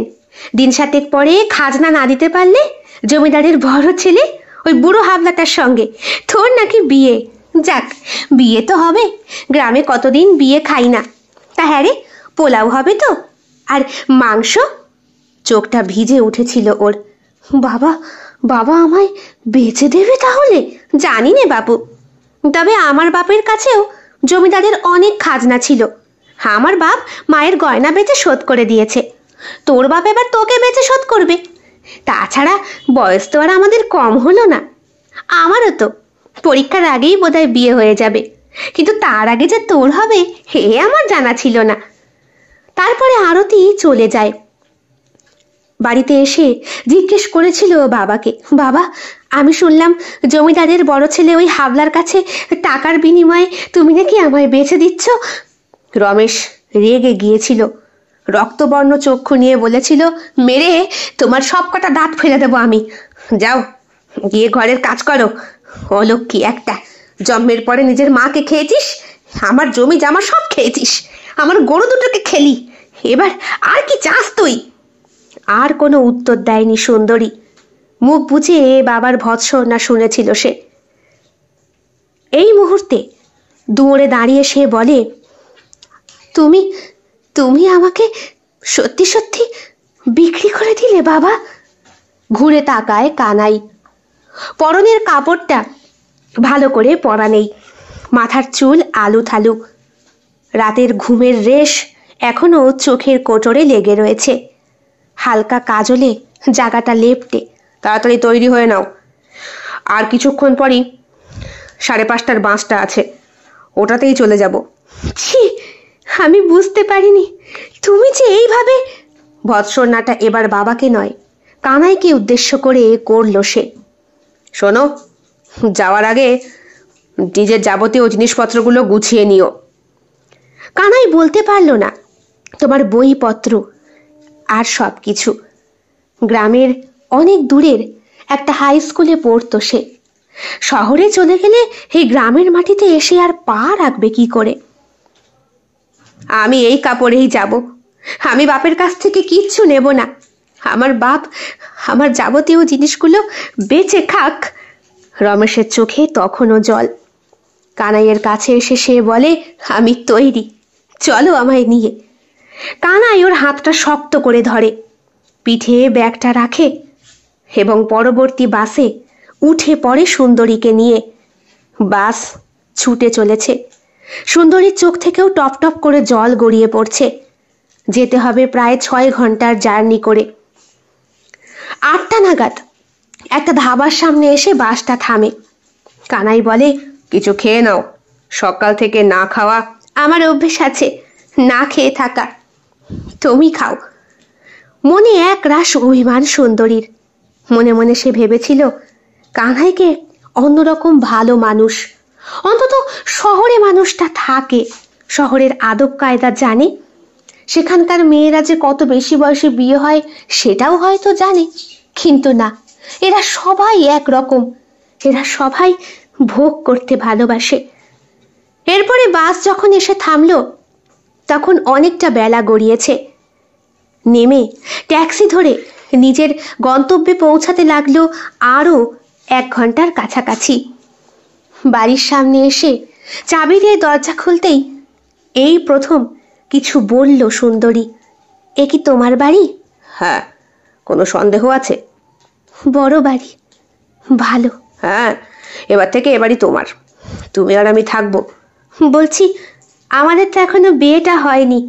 দিন 7 পরে খাজনা না দিতে পারলে জমিদারের বড় ছেলে ওই বুড়ো হাবলাটার সঙ্গে তোর নাকি বিয়ে। যাক, বিয়ে তো হবে, গ্রামে কতদিন বিয়ে খাই না। তা হ্যাঁ রে, পোলাও হবে তো, আর মাংস। চোখটা ভিজে উঠেছিল ওর। বাবা, বাবা আমায় বেচে দেবে তাহলে? জানি নে বাবু, তবে আমার বাপের কাছেও জমিদারের অনেক খাজনা ছিল। আমার বাপ মায়ের গয়না বেচে শোধ করে দিয়েছে, তোর বাপ এবার তোকে বেচে শোধ করবে। তাছাড়া বয়স তো আর আমাদের কম হলো না। আমারও তো পরীক্ষার আগেই বোধহয় বিয়ে হয়ে যাবে, কিন্তু তার আগে যে তোর হবে হে আমার জানা ছিল না। তারপরে আরতি চলে যায়। বাড়িতে এসে জিজ্ঞেস করেছিল বাবাকে, বাবা, আমি শুনলাম জমিদারের বড় ছেলে ওই হাবলার কাছে টাকার বিনিময়ে তুমি নাকি আমায় বেচে দিচ্ছ। রমেশ রেগে গিয়েছিল, রক্তবর্ণ চক্ষু নিয়ে বলেছিল, মেরে তোমার সব কটা দাঁত ফেলে দেবো আমি। যাও গিয়ে ঘরের কাজ করো। অলক্ষী একটা, জন্মের পরে নিজের মাকে খেয়েছিস, আমার জমি জামা সব খেয়েছিস, আমার গরু দুটোকে খেলি, এবার আর কি চাস তুই? আর কোনো উত্তর দেয়নি সুন্দরী। মুখ বুঝে বাবার ভৎসনা শুনেছিল সে। এই মুহূর্তে দৌড়ে দাঁড়িয়ে সে বলে, তুমি তুমি আমাকে সত্যি সত্যি বিক্রি করে দিলে বাবা? ঘুরে তাকায় কানাই। পরনের কাপড়টা ভালো করে পরা নেই, মাথার চুল আলু থালু, রাতের ঘুমের রেশ এখনো চোখের কোটরে লেগে রয়েছে। হালকা কাজলে জায়গাটা লেপটে। তাড়াতাড়ি তৈরি হয়ে নাও, আর কিছুক্ষণ পরই 5:30টার বাসটা আছে, ওটাতেই চলে যাব। ছি, আমি বুঝতে পারিনি তুমি যে এইভাবে। ভৎসনাটা এবার বাবাকে নয় কানাইকে উদ্দেশ্য করে করলো সে। শোনো, যাওয়ার আগে নিজের যাবতীয় জিনিসপত্রগুলো গুছিয়ে নিও। কানাই বলতে পারল না, তোমার বইপত্র আর সব কিছু। গ্রামের অনেক দূরের একটা হাই স্কুলে পড়তো সে। শহরে চলে গেলে এই গ্রামের মাটিতে এসে আর পা রাখবে কি করে? আমি এই কাপড়েই যাব, আমি বাপের কাছ থেকে কিচ্ছু নেব না। আমার বাপ আমার যাবতীয় জিনিসগুলো বেঁচে খাক। রমেশের চোখে তখনও জল। কানাইয়ের কাছে এসে সে বলে, আমি তৈরি, চলো আমায় নিয়ে। কানাই ওর হাতটা শক্ত করে ধরে, পিঠে ব্যাগটা রাখে এবং পরবর্তী বাসে উঠে পড়ে সুন্দরীকে নিয়ে। বাস ছুটে চলেছে। সুন্দরীর চোখ থেকেও টপ টপ করে জল গড়িয়ে পড়ছে। যেতে হবে প্রায় 6 ঘন্টার জার্নি করে। 8টা নাগাদ একটা ধাবার সামনে এসে বাসটা থামে। কানাই বলে, কিছু খেয়ে নাও, সকাল থেকে না খাওয়া। আমার অভ্যেস আছে না খেয়ে থাকা, তুমি খাও। মনে এক রাশ অভিমান সুন্দরীর। মনে মনে সে ভেবেছিল, কানাইকে অন্যরকম ভালো মানুষ, অন্তত শহরে মানুষটা থাকে, শহরের আদব কায়দা জানে। সেখানকার মেয়েরা যে কত বেশি বয়সে বিয়ে হয় সেটাও হয়তো জানে, কিন্তু না, এরা সবাই একরকম, এরা সবাই ভোগ করতে ভালোবাসে। এরপরে বাস যখন এসে থামলো তখন অনেকটা বেলা গড়িয়েছে। নেমে ট্যাক্সি ধরে নিজের গন্তব্যে পৌঁছাতে লাগলো আরও 1 ঘন্টার কাছাকাছি। বাড়ির সামনে এসে চাবি দিয়ে দরজা খুলতেই এই প্রথম কিছু বলল সুন্দরী। এ কি তোমার বাড়ি? হ্যাঁ। কোনো সন্দেহ আছে? বড় বাড়ি, ভালো। হ্যাঁ, এবার থেকে এ বাড়ি তোমার, তুমি আর আমি থাকবো। বলছি, আমাদের তো এখনো বিয়েটা হয়নি,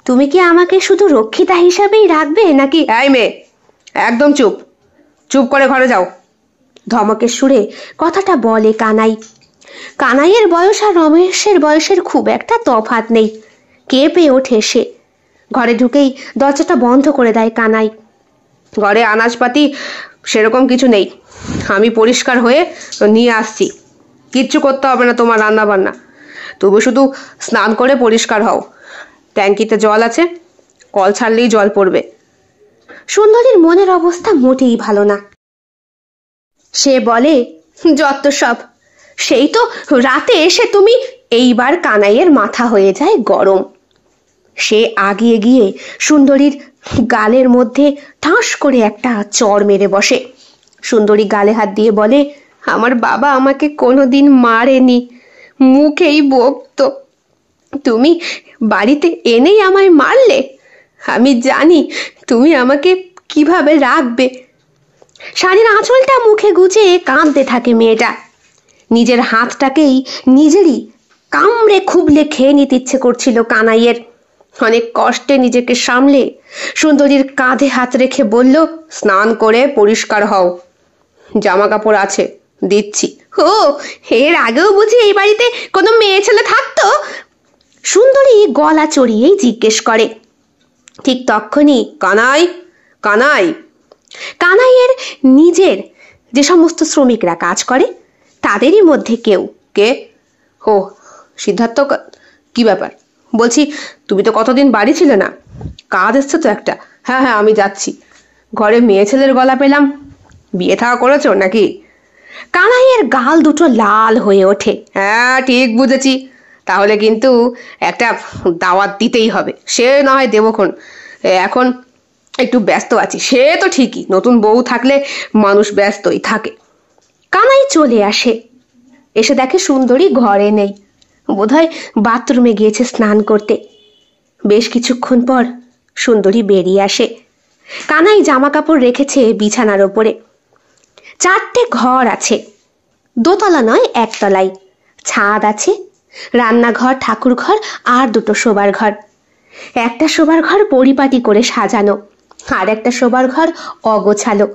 তুমি কি আমাকে শুধু রক্ষিতা হিসাবেই রাখবে নাকি? এই মেয়ে, একদম চুপ, চুপ করে ঘরে যাও। ধমকের সুরে কথাটা বলে কানাই। কানাইয়ের বয়স আর রমেশের বয়সের খুব একটা তফাৎ নেই। কেঁপে ওঠে সে। ঘরে ঢুকেই দরজাটা বন্ধ করে দেয় কানাই। ঘরে আনাজপাতি সেরকম কিছু নেই, আমি পরিষ্কার হয়ে নিয়ে আসছি। কিচ্ছু করতে হবে না তোমার রান্না বান্না, তুমি শুধু স্নান করে পরিষ্কার হও। ট্যাঙ্কিতে জল আছে, কল ছাড়লেই জল পড়বে। সুন্দরীর মনের অবস্থা মোটেই ভালো না। সে বলে, যত সব, সেই তো রাতে এসে তুমি। এইবার কানাইয়ের মাথা হয়ে যায় গরম। সে আগিয়ে গিয়ে সুন্দরীর গালের মধ্যে ঠাস করে একটা চড় মেরে বসে। সুন্দরী গালে হাত দিয়ে বলে, আমার বাবা আমাকে কোনোদিন মারেনি, মুখেই বকতো। তুমি বাড়িতে এনেই আমায় মারলে। আমি জানি তুমি আমাকে কিভাবে রাখবে। শাড়ির আঁচলটা মুখে গুজে কাঁদতে থাকে মেয়েটা। নিজের হাতটাকেই নিজেরই কামড়ে খুবলে খেয়ে নিতে ইচ্ছে করছিল কানাইয়ের। অনেক কষ্টে নিজেকে সামলে সুন্দরীর কাঁধে হাত রেখে বলল, স্নান করে পরিষ্কার হও, জামা কাপড় আছে, দিচ্ছি। ও, এর আগেও বুঝি এই বাড়িতে কোনো মেয়ে ছেলে থাকতো? সুন্দরী গলা চড়িয়েই জিজ্ঞেস করে। ঠিক তখনই কানাই কানাই কানাইয়ের নিজের যে সমস্ত শ্রমিকরা কাজ করে তাদেরই মধ্যে কেউ। কে? ও, সিদ্ধার্থ। কি ব্যাপার? বলছি, তুমি তো কতদিন বাড়ি ছিলে না, কাজ এসছে তো একটা। হ্যাঁ হ্যাঁ, আমি যাচ্ছি। ঘরে মেয়ে ছেলের গলা পেলাম, বিয়ে থাকা করেছো নাকি? কানাইয়ের গাল দুটো লাল হয়ে ওঠে। হ্যাঁ, ঠিক বুঝেছি। তাহলে কিন্তু একটা দাওয়াত দিতেই হবে। সে না হয় দেবক্ষণ, এখন একটু ব্যস্ত আছি। সে তো ঠিকই, নতুন বউ থাকলে মানুষ ব্যস্তই থাকে। কানাই চলে আসে, এসে দেখে সুন্দরী ঘরে নেই, বোধহয় বাথরুমে গিয়েছে স্নান করতে। বেশ কিছুক্ষণ পর সুন্দরী বেরিয়ে আসে। কানাই জামা কাপড় রেখেছে বিছানার ওপরে। 4টে ঘর আছে, দোতলা নয় একতলায়। ছাদ আছে, রান্নাঘর, ঠাকুর ঘর আর 2টো শোবার ঘর। একটা শোবার ঘর পরিপাটি করে সাজানো, আর একটা শোবার ঘর অগোছালো।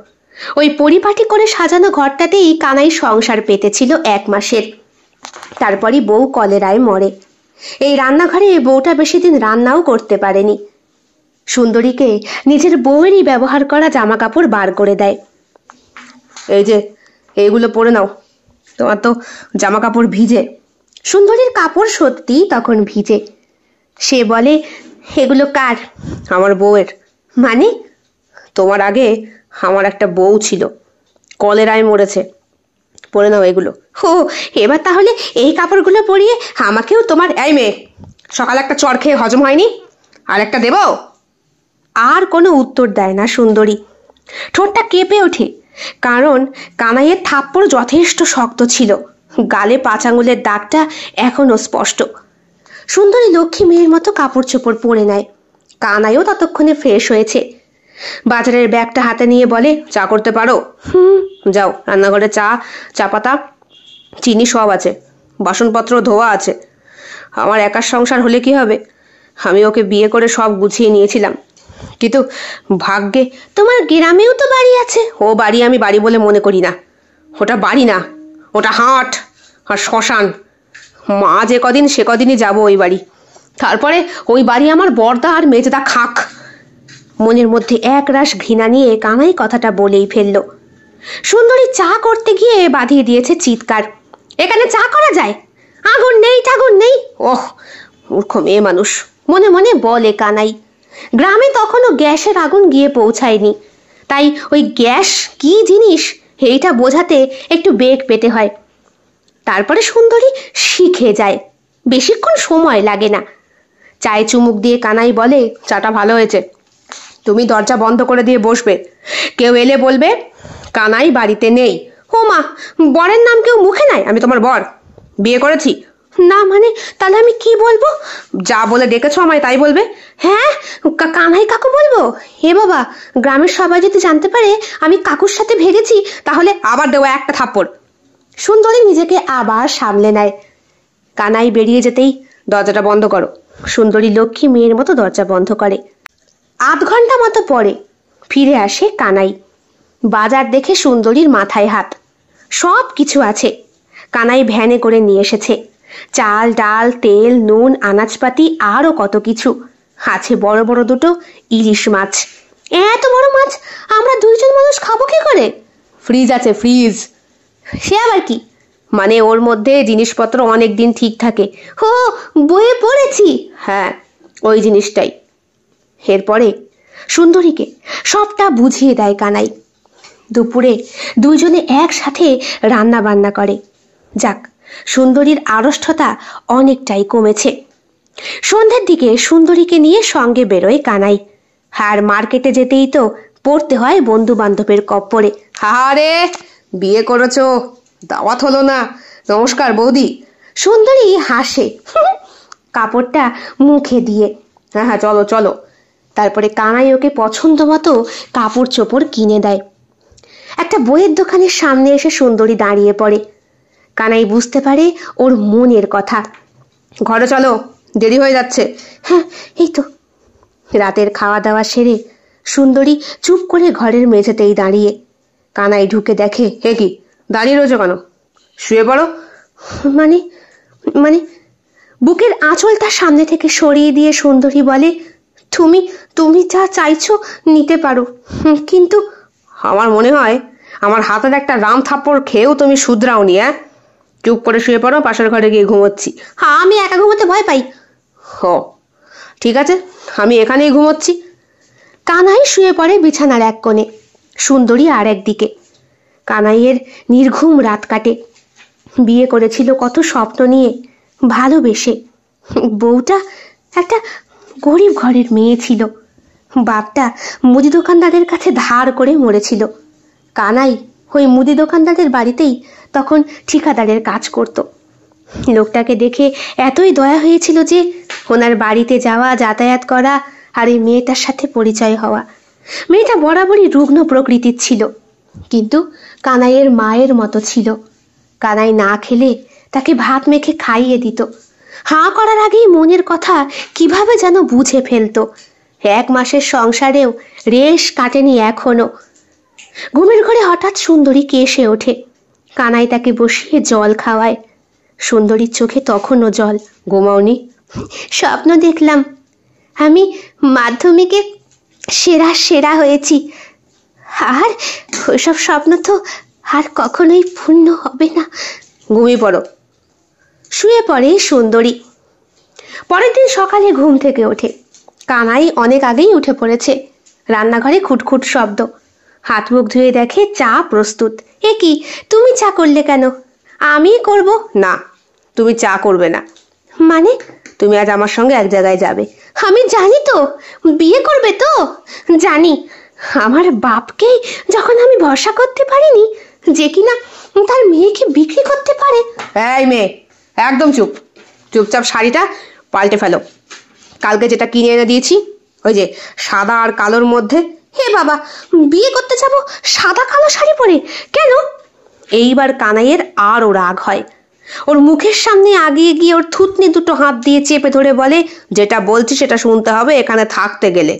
ওই পরিপাটি করে সাজানো ঘরটাতেই কানাই সংসার পেতেছিল 1 মাসের। তারপরই বউ কলেরায় মরে। এই রান্নাঘরে বউটা বেশি দিন রান্নাও করতে পারেনি। সুন্দরীকে নিজের বউয়েরই ব্যবহার করা জামা কাপড় বার করে দেয়। এই যে, এইগুলো পরে নাও, তোমার তো জামা কাপড় ভিজে। সুন্দরীর কাপড় সত্যি তখন ভিজে। সে বলে, এগুলো কার? আমার বউয়ের। মানে? তোমার আগে আমার একটা বউ ছিল, কলেরায় মরেছে। পরে নাও এগুলো। ও, এবার তাহলে এই কাপড়গুলো পরিয়ে আমাকেও তোমার। এই মেয়ে, সকালে একটা চড় খেয়ে হজম হয়নি, আর একটা দেব? আর কোনো উত্তর দেয় না সুন্দরী। ঠোঁটটা কেঁপে ওঠে, কারণ কানাইয়ের থাপ্পড় যথেষ্ট শক্ত ছিল। গালে 5 আঙুলের দাগটা এখনো স্পষ্ট। সুন্দরী লক্ষ্মী মেয়ের মতো কাপড় চোপড় পরে নেয়। কানাইও ততক্ষণে ফ্রেশ হয়েছে। বাজারের ব্যাগটা হাতে নিয়ে বলে, চা করতে পারো? যাও, রান্নাঘরে চা পাতা, চিনি সব আছে, বাসনপত্র ধোয়া আছে। আমার একার সংসার হলে কি হবে? আমি ওকে বিয়ে করে সব গুছিয়ে নিয়েছিলাম, কিন্তু ভাগ্যে। তোমার গ্রামেও তো বাড়ি আছে। ও বাড়ি আমি বাড়ি বলে মনে করি না। ওটা বাড়ি না, ওটা হাট আর শ্মশান। মা যে কদিন সে কদিনই যাবো ওই বাড়ি। তারপরে ওই বাড়ি আমার বর্দা আর মেজদা খাক। মনের মধ্যে একরাশ ঘৃণা নিয়ে কানাই কথাটা বলেই ফেলল। সুন্দরী চা করতে গিয়ে বাঁধিয়ে দিয়েছে চিৎকার। এখানে চা করা যায়? আগুন নেই, ঠাগুন নেই। ওহ, মূর্খ মেয়ে মানুষ, মনে মনে বলে কানাই। গ্রামে তখনও গ্যাসের আগুন গিয়ে পৌঁছায়নি, তাই ওই গ্যাস কি জিনিস এইটা বোঝাতে একটু বেগ পেতে হয়। তারপরে সুন্দরী শিখে যায়, বেশিক্ষণ সময় লাগে না। চায়ে চুমুক দিয়ে কানাই বলে, চাটা ভালো হয়েছে। তুমি দরজা বন্ধ করে দিয়ে বসবে, কেউ এলে বলবে কানাই বাড়িতে নেই। ও মা, বরের নাম কেউ মুখে নাই? আমি তোমার বর, বিয়ে করেছি না। মানে তাহলে আমি কি বলবো? যা বলে ডেকেছো আমায় তাই বলবে। হ্যাঁ, কানাই কাকু বলবো? হে বাবা, গ্রামের সবাই যদি জানতে পারে আমি কাকুর সাথে ভেগেছি, তাহলে আবার দেবো একটা থাপ্পড়। সুন্দরী নিজেকে আবার সামলে নেয়। কানাই বেরিয়ে যেতেই, দরজাটা বন্ধ করো। সুন্দরী লক্ষ্মী মেয়ের মতো দরজা বন্ধ করে। 8 ঘন্টা মতো পরে ফিরে আসে কানাই। বাজার দেখে সুন্দরীর মাথায় হাত। সব কিছু আছে। কানাই ভ্যানে করে নিয়ে এসেছে চাল, ডাল, তেল, নুন, আনাজপাতি, আরও কত কিছু আছে। বড় বড় 2টো ইলিশ মাছ। এত বড় মাছ আমরা 2 জন মানুষ খাবো কি করে? ফ্রিজ আছে, ফ্রিজ। সে আবার কি? মানে ওর মধ্যে জিনিসপত্র অনেক দিন ঠিক থাকে। ও, বইয়ে পড়েছি। হ্যাঁ, ওই জিনিসটাই। এরপরে সুন্দরীকে সবটা বুঝিয়ে দেয় কানাই। দুপুরে 2 জনে একসাথে রান্না বান্না করে। যাক, সুন্দরীর আড়ষ্টতা অনেকটাই কমেছে। সন্ধ্যের দিকে সুন্দরীকে নিয়ে সঙ্গে বেরোয় কানাই। আর মার্কেটে যেতেই তো পড়তে হয় বন্ধু বান্ধবের কপ্পরে। আরে বিয়ে করেছো, দাওয়াত হলো না। নমস্কার বৌদি। সুন্দরী হাসে কাপড়টা মুখে দিয়ে। হ্যাঁ হ্যাঁ, চলো চলো। তারপরে কানাই ওকে পছন্দ মতো কাপড় চোপড় কিনে দেয়। একটা বইয়ের দোকানের সামনে এসে সুন্দরী দাঁড়িয়ে পড়ে। কানাই বুঝতে পারে ওর মনের কথা। ঘরে চলো, দেরি হয়ে যাচ্ছে। হ্যাঁ, এই তো। রাতের খাওয়া দাওয়া সেরে সুন্দরী চুপ করে ঘরের মেঝেতেই দাঁড়িয়ে। কানাই ঢুকে দেখে। হে কি, দাঁড়িয়ে রয়েছো কেন? শুয়ে পড়ো। মানে মানে বুকের আঁচলটা সামনে থেকে সরিয়ে দিয়ে সুন্দরী বলে, তুমি তুমি যা চাইছো নিতে পারো, কিন্তু আমার মনে হয় আমার হাতের একটা রাম থাপ্পড় খেয়েও তুমি শুধরাওনি। চুপ করে শুয়ে পড়ো, পাশের ঘরে গিয়ে ঘুমোচ্ছি। হ্যাঁ, আমি একা ঘুমোতে ভয় পাই। ও ঠিক আছে, আমি এখানেই ঘুমোচ্ছি। কানাই শুয়ে পড়ে বিছানার এক কোণে, সুন্দরী আর একদিকে। কানাইয়ের নির্ঘুম রাত কাটে। বিয়ে করেছিল কত স্বপ্ন নিয়ে, ভালোবেসে। বউটা একটা গরিব ঘরের মেয়ে ছিল। বাপটা মুদি দোকানদারের কাছে ধার করে মরেছিল। কানাই ওই মুদি দোকানদারের বাড়িতেই তখন ঠিকাদারের কাজ করত। লোকটাকে দেখে এতই দয়া হয়েছিল যে ওনার বাড়িতে যাওয়া, যাতায়াত করা আর এই মেয়েটার সাথে পরিচয় হওয়া। মেয়েটা বরাবরই রুগ্ন প্রকৃতির ছিল, কিন্তু কানাইয়ের মায়ের মতো ছিল। কানাই না খেলে তাকে ভাত মেখে খাইয়ে দিত। হাঁ করার আগেই মনের কথা কিভাবে যেন বুঝে ফেলতো। 1 মাসের সংসারেও রেশ কাটেনি এখনো। ঘুমের ঘরে হঠাৎ সুন্দরী কেসে ওঠে। কানাই তাকে বসিয়ে জল খাওয়ায়। সুন্দরীর চোখে তখনও জল। ঘুমাওনি? স্বপ্ন দেখলাম আমি মাধ্যমিকে সেরা হয়েছি, আর ওইসব স্বপ্ন তো আর কখনোই পূর্ণ হবে না। ঘুমিয়ে পড়ো। শুয়ে পড়ে সুন্দরী। পরের দিন সকালে ঘুম থেকে ওঠে। কানাই অনেক আগেই উঠে পড়েছে। রান্নাঘরে খুটখুট শব্দ। হাত মুখ ধুয়ে দেখে চা প্রস্তুত। এ কি, তুমি চা করলে কেন? আমি করব। না, তুমি চা করবে না। মানে? তুমি আজ আমার সঙ্গে এক জায়গায় যাবে। আমি জানি তো, বিয়ে করবে তো জানি। আমার বাপকেই যখন আমি ভরসা করতে পারিনি, যে কিনা তার মেয়েকে বিক্রি করতে পারে। এই মেয়ে, একদম চুপ। চুপচাপ শাড়িটা পাল্টে ফেলো। কালকে যেটা কিনে এনে দিয়েছি, ওই যে সাদা আর কালোর মধ্যে। হে বাবা, বিয়ে করতে যাব সাদা কালো শাড়ি পরে? কেন? এইবার কানাইয়ের আরও রাগ হয়। ওর মুখের সামনে আগিয়ে গিয়ে ওর থুতনি দুটো হাত দিয়ে চেপে ধরে বলে, যেটা বলছি সেটা শুনতে হবে এখানে থাকতে গেলে,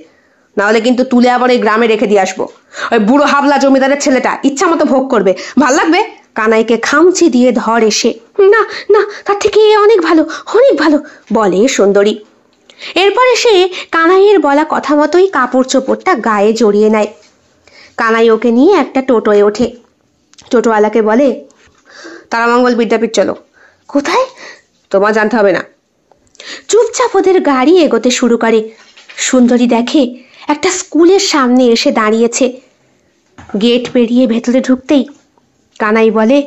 নাহলে কিন্তু তুলে আবার এই গ্রামে রেখে দিয়ে আসবো। ওই বুড়ো হাবলা জমিদারের ছেলেটা ইচ্ছা মতো ভোগ করবে, ভাল লাগবে? কানাইকে খামচি দিয়ে ধর এসে। না না, তার থেকে অনেক ভালো, অনেক ভালো বলে সুন্দরী। এরপরে সে কানাইয়ের বলা কথা মতোই কাপড় চোপড়টা গায়ে জড়িয়ে নেয়। কানাই ওকে নিয়ে একটা টোটোয় ওঠে। টোটোওয়ালাকে বলে, তারামঙ্গল বিদ্যাপীঠ চলো। কোথায়? তোমার জানতে হবে না। চুপচাপ ওদের গাড়ি এগোতে শুরু করে। সুন্দরী দেখে একটা স্কুলের সামনে এসে দাঁড়িয়েছে। গেট পেরিয়ে ভেতরে ঢুকতেই কানাই বলে,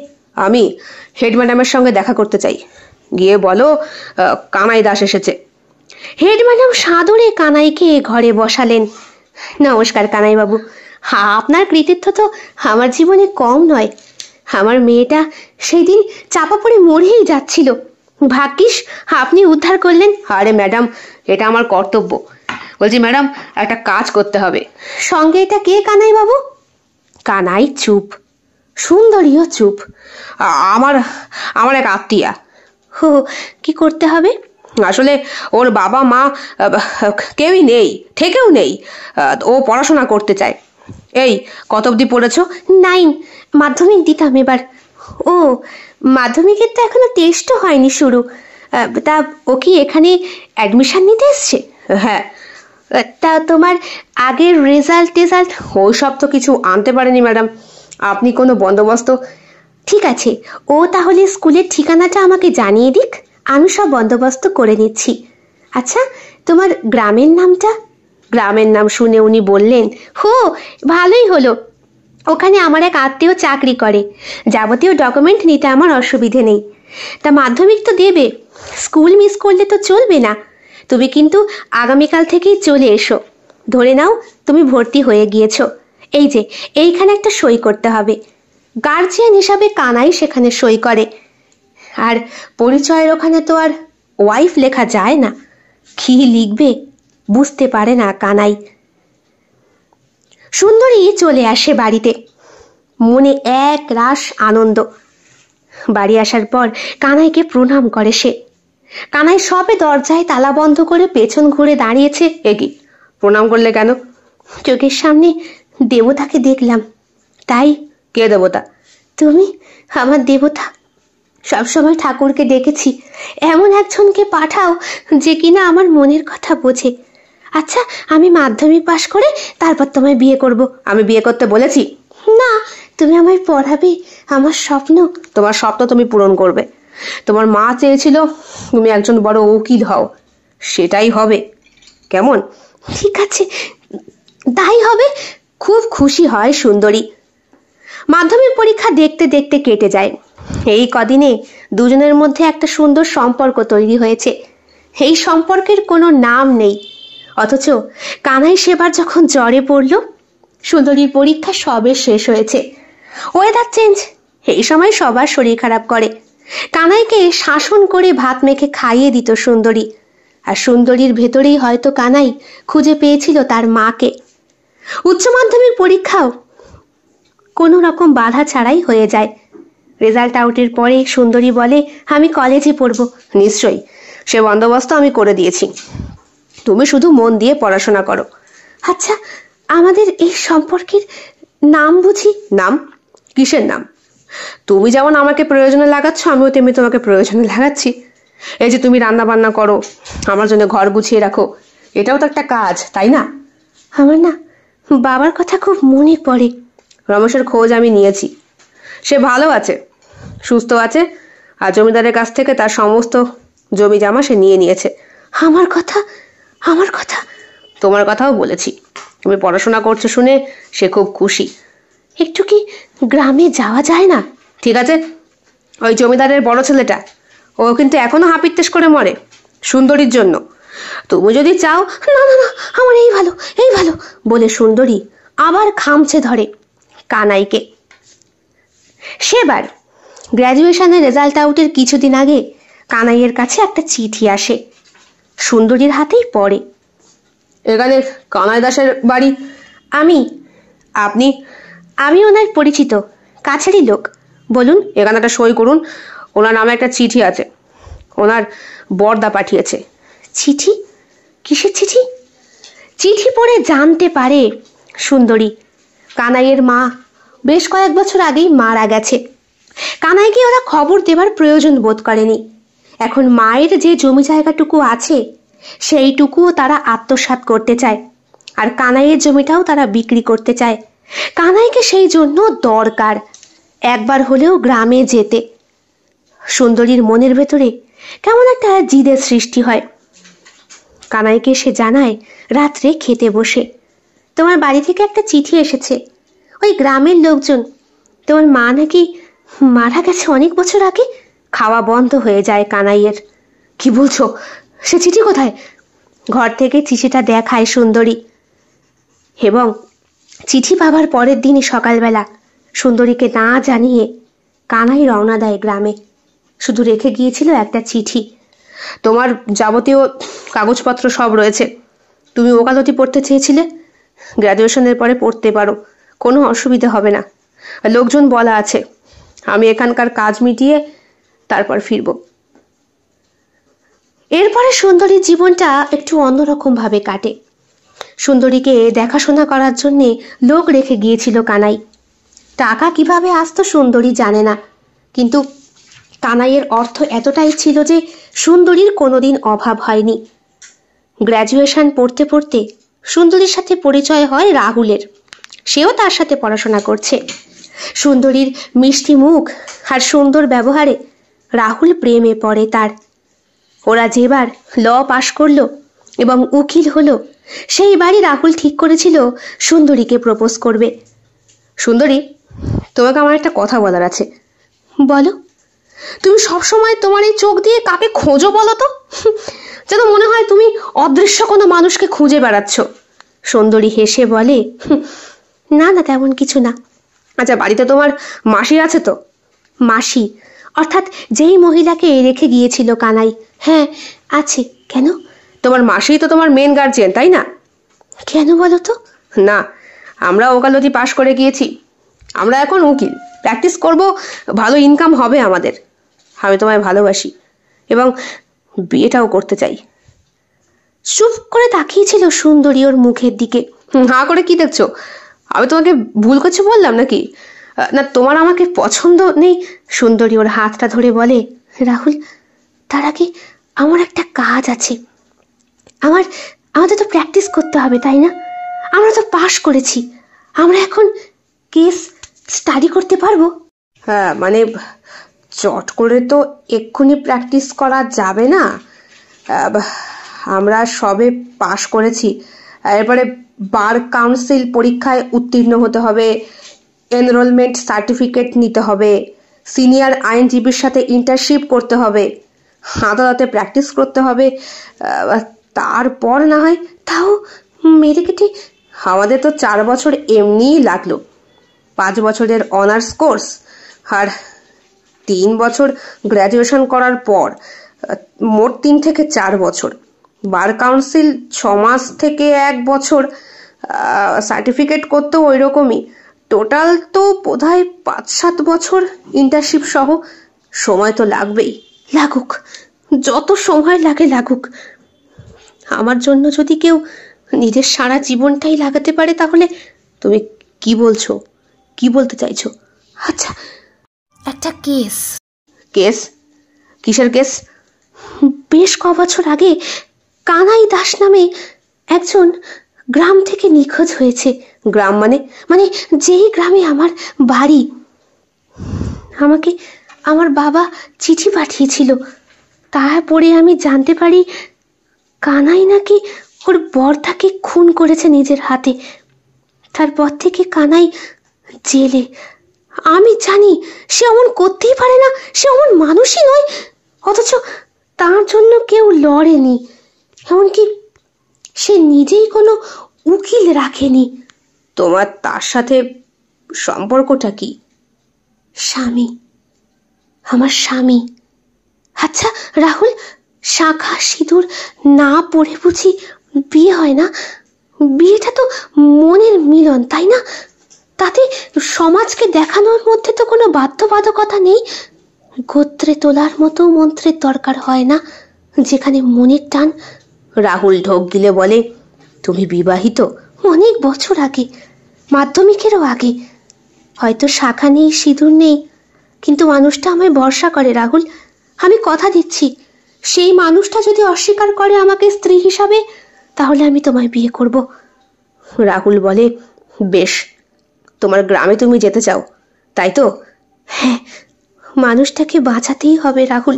আমি হেড ম্যাডামের সঙ্গে দেখা করতে চাই। গিয়ে বলো কানাই দাস এসেছে। হেড ম্যাডাম সাদরে কানাইকে ঘরে বসালেন। নমস্কার কানাই বাবু, আপনার কৃতিত্ব তো আমার জীবনে কম নয়। আমার মেয়েটা সেই দিন চাপা পড়ে মরেই যাচ্ছিল, ভাগ্যিস আপনি উদ্ধার করলেন। আরে ম্যাডাম, এটা আমার কর্তব্য। বলছি ম্যাডাম, একটা কাজ করতে হবে। সঙ্গে এটা কে কানাই বাবু? কানাই চুপ, সুন্দরীও চুপ। আমার এক আত্মীয়া। হো, কি করতে হবে? আসলে ওর বাবা মা কেউই নেই, থেকেও নেই। ও পড়াশোনা করতে চায়। এই কত অবধি পড়েছো? 9, মাধ্যমিক দিতাম এবার। ও, মাধ্যমিকের তো এখনো টেস্টও হয়নি শুরু। তা ও কি এখানে অ্যাডমিশন নিতে এসছে? হ্যাঁ। তা তোমার আগের রেজাল্ট ওই সব তো কিছু আনতে পারেনি ম্যাডাম। আপনি কোনো বন্দোবস্ত? ঠিক আছে, ও তাহলে স্কুলের ঠিকানাটা আমাকে জানিয়ে দিক, আমি সব বন্দোবস্ত করে নিচ্ছি। আচ্ছা, তোমার গ্রামের নামটা? গ্রামের নাম শুনে উনি বললেন, হো ভালোই হলো, ওখানে আমার এক আত্মীয় চাকরি করে, যাবতীয় ডকুমেন্ট নিতে আমার অসুবিধে নেই। তা মাধ্যমিক তো দেবে, স্কুল মিস করলে তো চলবে না। তুমি কিন্তু আগামীকাল থেকেই চলে এসো। ধরে নাও তুমি ভর্তি হয়ে গিয়েছো, এই যে এইখানে একটা সই করতে হবে। গার্জিয়ান হিসাবে কানাই সেখানে সই করে, আর পরিচয়ের ওখানে তো আর ওয়াইফ লেখা যায় না। কি লিখবে বুঝতে পারে না কানাই। সুন্দরী চলে আসে বাড়িতে, মনে এক রাশ আনন্দ। বাড়ি আসার পর কানাইকে প্রণাম করে সে। কানাই সবে দরজায় তালা বন্ধ করে পেছন ঘুরে দাঁড়িয়েছে। একি প্রণাম করলে কেন? চোখের সামনে দেবতাকে দেখলাম, তাই। কে দেবতা? তুমি আমার দেবতা। সবসময় ঠাকুরকে ডেকেছি এমন একজনকে পাঠাও যে কিনা আমার মনের কথা বোঝে। আচ্ছা, আমি মাধ্যমিক পাশ করে তারপর তোমায় বিয়ে করব। আমি বিয়ে করতে বলেছি? না, তুমি আমায় পড়াবে, আমার স্বপ্ন। তোমার স্বপ্ন তুমি পূরণ করবে। তোমার মা চেয়েছিল তুমি একজন বড় উকিল হও, সেটাই হবে। কেমন? ঠিক আছে, তাই হবে। খুব খুশি হয় সুন্দরী। মাধ্যমিক পরীক্ষা দেখতে দেখতে কেটে যায়। এই কদিনে দুজনের মধ্যে একটা সুন্দর সম্পর্ক তৈরি হয়েছে। এই সম্পর্কের কোনো নাম নেই, অথচ কানাই সেবার যখন জ্বরে পড়ল, সুন্দরীর পরীক্ষা সবে শেষ হয়েছে। ওয়েদার চেঞ্জ, এই সময় সবার শরীর খারাপ করে। কানাইকে শাসন করে ভাত মেখে খাইয়ে দিত সুন্দরী, আর সুন্দরীর ভেতরেই হয়তো কানাই খুঁজে পেয়েছিল তার মাকে। উচ্চ মাধ্যমিক পরীক্ষাও কোনো রকম বাধা ছাড়াই হয়ে যায়। রেজাল্ট আউটের পরে সুন্দরী বলে, আমি কলেজে পড়ব। নিশ্চয়ই, সে বন্দোবস্ত আমি করে দিয়েছি। তুমি শুধু মন দিয়ে পড়াশোনা করো। আচ্ছা, আমাদের এই সম্পর্কের নাম বুঝি? নাম? কিসের নাম? তুমি যেমন আমাকে প্রয়োজনে লাগাচ্ছ, আমিও তেমনি তোমাকে প্রয়োজনে লাগাচ্ছি। এই যে তুমি রান্না বান্না করো, আমার জন্য ঘর গুছিয়ে রাখো, এটাও তো একটা কাজ, তাই না? আমার না বাবার কথা খুব মনে পড়ে। রমেশের খোঁজ আমি নিয়েছি, সে ভালো আছে, সুস্থ আছে, আর জমিদারের কাছ থেকে তার সমস্ত জমি জামা সে নিয়ে নিয়েছে। আমার কথা? আমার কথা? তোমার কথাও বলেছি। তুমি পড়াশোনা করছো শুনে সে খুব খুশি। একটু কি গ্রামে যাওয়া যায় না? ঠিক আছে, ওই জমিদারের বড় ছেলেটা, ও কিন্তু এখনো হাপিত্তেশ করে মরে সুন্দরীর জন্য। তুমি যদি চাও। না না না, আমার এই ভালো, এই ভালো বলে সুন্দরী আবার খামচে ধরে কানাইকে। সেবার গ্র্যাজুয়েশনের রেজাল্ট আউটের কিছুদিন আগে কানাইয়ের কাছে একটা চিঠি আসে, সুন্দরীর হাতেই পড়ে। এখানে কানাই দাসের বাড়ি? আপনি? আমি ওনার পরিচিত, কাছেরই লোক। বলুন। এখানে একটা সই করুন, ওনার নামে একটা চিঠি আছে, ওনার বরদা পাঠিয়েছে। চিঠি? কিসের চিঠি? চিঠি পড়ে জানতে পারে সুন্দরী কানাইয়ের মা বেশ কয়েক বছর আগেই মারা গেছে। কানাইকে ওরা খবর দেবার প্রয়োজন বোধ করেনি। এখন মায়ের যে জমি জায়গাটুকু আছে সেইটুকুও তারা আত্মসাৎ করতে চায়, আর কানাইয়ের জমিটাও তারা বিক্রি করতে চায়। কানাইকে সেই জন্য দরকার একবার হলেও গ্রামে যেতে। সুন্দরীর মনের ভেতরে কেমন একটা জিদের সৃষ্টি হয়। কানাইকে সে জানায় রাত্রে খেতে বসে, তোমার বাড়ি থেকে একটা চিঠি এসেছে, ওই গ্রামের লোকজন, তোমার মা নাকি মারা গেছে অনেক বছর আগে। খাওয়া বন্ধ হয়ে যায় কানাইয়ের। কি বলছো? সে চিঠি কোথায়? ঘর থেকে চিঠিটা দেখায় সুন্দরী, এবং চিঠি পাবার পরের দিনই সকালবেলা সুন্দরীকে না জানিয়ে কানাই রওনা দেয় গ্রামে। শুধু রেখে গিয়েছিল একটা চিঠি। তোমার যাবতীয় কাগজপত্র সব রয়েছে। তুমি ওকালতি পড়তে চেয়েছিলে, গ্র্যাজুয়েশনের পরে পড়তে পারো, কোনো অসুবিধা হবে না। লোকজন বলা আছে, আমি এখানকার কাজ মিটিয়ে তারপর ফিরব। এরপরে সুন্দরীর জীবনটা একটু অন্যরকম ভাবে কাটে। সুন্দরীকে দেখাশোনা করার জন্যে লোক রেখে গিয়েছিল কানাই। টাকা কিভাবে আসতো সুন্দরী জানে না, কিন্তু কানাইয়ের অর্থ এতটাই ছিল যে সুন্দরীর কোনোদিন অভাব হয়নি। গ্র্যাজুয়েশন পড়তে পড়তে সুন্দরীর সাথে পরিচয় হয় রাহুলের। সেও তার সাথে পড়াশোনা করছে। সুন্দরীর মিষ্টি মুখ আর সুন্দর ব্যবহারে রাহুল প্রেমে পড়ে তার। ওরা যেবার ল পাশ করলো এবং উকিল হলো, সেই বাড়ি রাহুল ঠিক করেছিল সুন্দরীকে প্রপোজ করবে। সুন্দরী, তোমাকে আমার একটা কথা বলার আছে। বলো। তুমি সবসময় তোমার এই চোখ দিয়ে কাকে খোঁজো বলো তো? যেন মনে হয় তুমি অদৃশ্য কোনো মানুষকে খুঁজে বেড়াচ্ছ। সুন্দরী হেসে বলে, না না, তেমন কিছু না। আচ্ছা, বাড়িতে তোমার মাসি আছে তো? মাসি অর্থাৎ যেই মহিলাকে রেখে গিয়েছিল কানাই? হ্যাঁ আছে। কেন? তোমার মাসি তো তোমার মেন গার্জিয়ান, তাই না? কেন বলো তো? না, আমরা ওকালতি পাশ করে গিয়েছি, আমরা এখন উকিল, প্র্যাকটিস করব, ভালো ইনকাম হবে আমাদের। আমি তোমায় ভালোবাসি এবং বিয়েটাও করতে চাই। চুপ করে তাকিয়েছিল সুন্দরী ওর মুখের দিকে। হাঁ করে কি দেখছো? আমি তোমাকে ভুল করছি বললাম নাকি? না তোমার আমাকে পছন্দ নেই? সুন্দরী ওর হাতটা ধরে বলে, রাহুল, তার আগে আমার একটা কাজ আছে। আমাদের তো প্র্যাকটিস করতে হবে, তাই না? আমরা তো পাশ করেছি, আমরা এখন কেস স্টাডি করতে পারবো। হ্যাঁ, মানে চট করে তো এক্ষুনি প্র্যাকটিস করা যাবে না। আমরা সবে পাশ করেছি, এরপরে বার কাউন্সিল পরীক্ষায় উত্তীর্ণ হতে হবে, এনরোলমেন্ট সার্টিফিকেট নিতে হবে, সিনিয়র আইনজীবীর সাথে ইন্টার্নশিপ করতে হবে, আদালতে প্র্যাকটিস করতে হবে, তারপর না হয়। তাও মেরে কেটে আমাদের তো 4 বছর এমনিই লাগলো, 5 বছরের অনার্স কোর্স আর 3 বছর গ্র্যাজুয়েশন করার পর, মোট 3 থেকে 4 বছর। বার কাউন্সিল 6 মাস থেকে 1 বছর, সার্টিফিকেট করতেও ওই রকমই। টোটাল তো বোধহয় 5-7 বছর ইন্টার্নশিপ সহ। সময় তো লাগবেই। লাগুক, যত সময় লাগে লাগুক। আমার জন্য যদি কেউ নিজের সারা জীবনটাই লাগাতে পারে, তাহলে তুমি কি বলছো? কি বলতে চাইছো? আচ্ছা, একটা কেস। কেস? কিসের কেস? বেশ ক বছর আগে কানাই দাস নামে একজন গ্রাম থেকে নিখোঁজ হয়েছে। গ্রাম মানে? মানে যেই গ্রামে আমার বাড়ি। আমাকে আমার বাবা চিঠি পাঠিয়েছিল, তা পড়ে আমি জানতে পারি কানাই নাকি ওর বর্দাকে খুন করেছে নিজের হাতে। তারপর থেকে কানাই জেলে। আমি জানি সে অমন করতেই পারে না, সে অমন মানুষই নয়, অথচ তার জন্য কেউ লড়েনি, এমনকি সে নিজেই কোনো উকিল রাখেনি। তোমার তার সাথে সম্পর্কটা কি? স্বামী, আমার স্বামী। আচ্ছা রাহুল, শাঁখা সিঁদুর না পড়ে বুঝি বিয়ে হয় না? বিয়েটা তো মনের মিলন, তাই না? তাতে সমাজকে দেখানোর মধ্যে তো কোনো বাধ্যবাধকতা নেই। গোত্রে তোলার মতো মন্ত্রের দরকার হয় না, যেখানে মনের টান। রাহুল ঢোক গিলে বলে, তুমি বিবাহিত? অনেক বছর আগে, মাধ্যমিকেরও আগে। হয়তো শাখা নেই, সিঁদুর নেই, কিন্তু মানুষটা আমায় ভরসা করে রাহুল। আমি কথা দিচ্ছি, সেই মানুষটা যদি অস্বীকার করে আমাকে স্ত্রী হিসাবে, তাহলে আমি তোমায় বিয়ে করব। রাহুল বলে, বেশ, তোমার গ্রামে তুমি যেতে চাও, তাই তো? হ্যাঁ, মানুষটাকে বাঁচাতেই হবে রাহুল।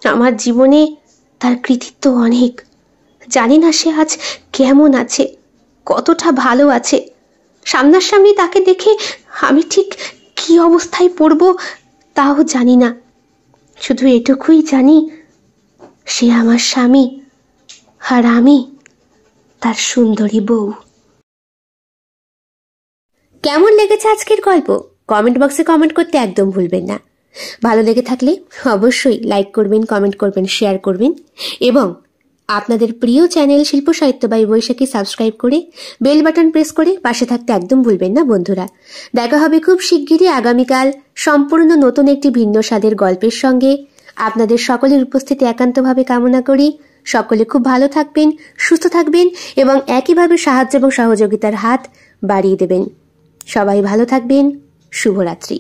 আমার জীবনে তার কৃতিত্ব অনেক। জানি না সে আজ কেমন আছে, কতটা ভালো আছে। সামনাসামনি তাকে দেখে আমি ঠিক কি অবস্থায় পড়ব তাও জানি না। শুধু এটুকুই জানি, সে আমার স্বামী আর আমি তার সুন্দরী বউ। কেমন লেগেছে আজকের গল্প? কমেন্ট বক্সে কমেন্ট করতে একদম ভুলবেন না। ভালো লেগে থাকলে অবশ্যই লাইক করবেন, কমেন্ট করবেন, শেয়ার করবেন এবং আপনাদের প্রিয় চ্যানেল শিল্প সাহিত্য বাই বৈশাখী সাবস্ক্রাইব করে বেল বাটন প্রেস করে পাশে থাকতে একদম ভুলবেন না বন্ধুরা। দেখা হবে খুব শিগগিরই আগামীকাল সম্পূর্ণ নতুন একটি ভিন্ন স্বাদের গল্পের সঙ্গে। আপনাদের সকলের উপস্থিতি একান্তভাবে কামনা করি। সকলে খুব ভালো থাকবেন, সুস্থ থাকবেন এবং একইভাবে সাহায্য এবং সহযোগিতার হাত বাড়িয়ে দেবেন। সবাই ভালো থাকবেন। শুভরাত্রি।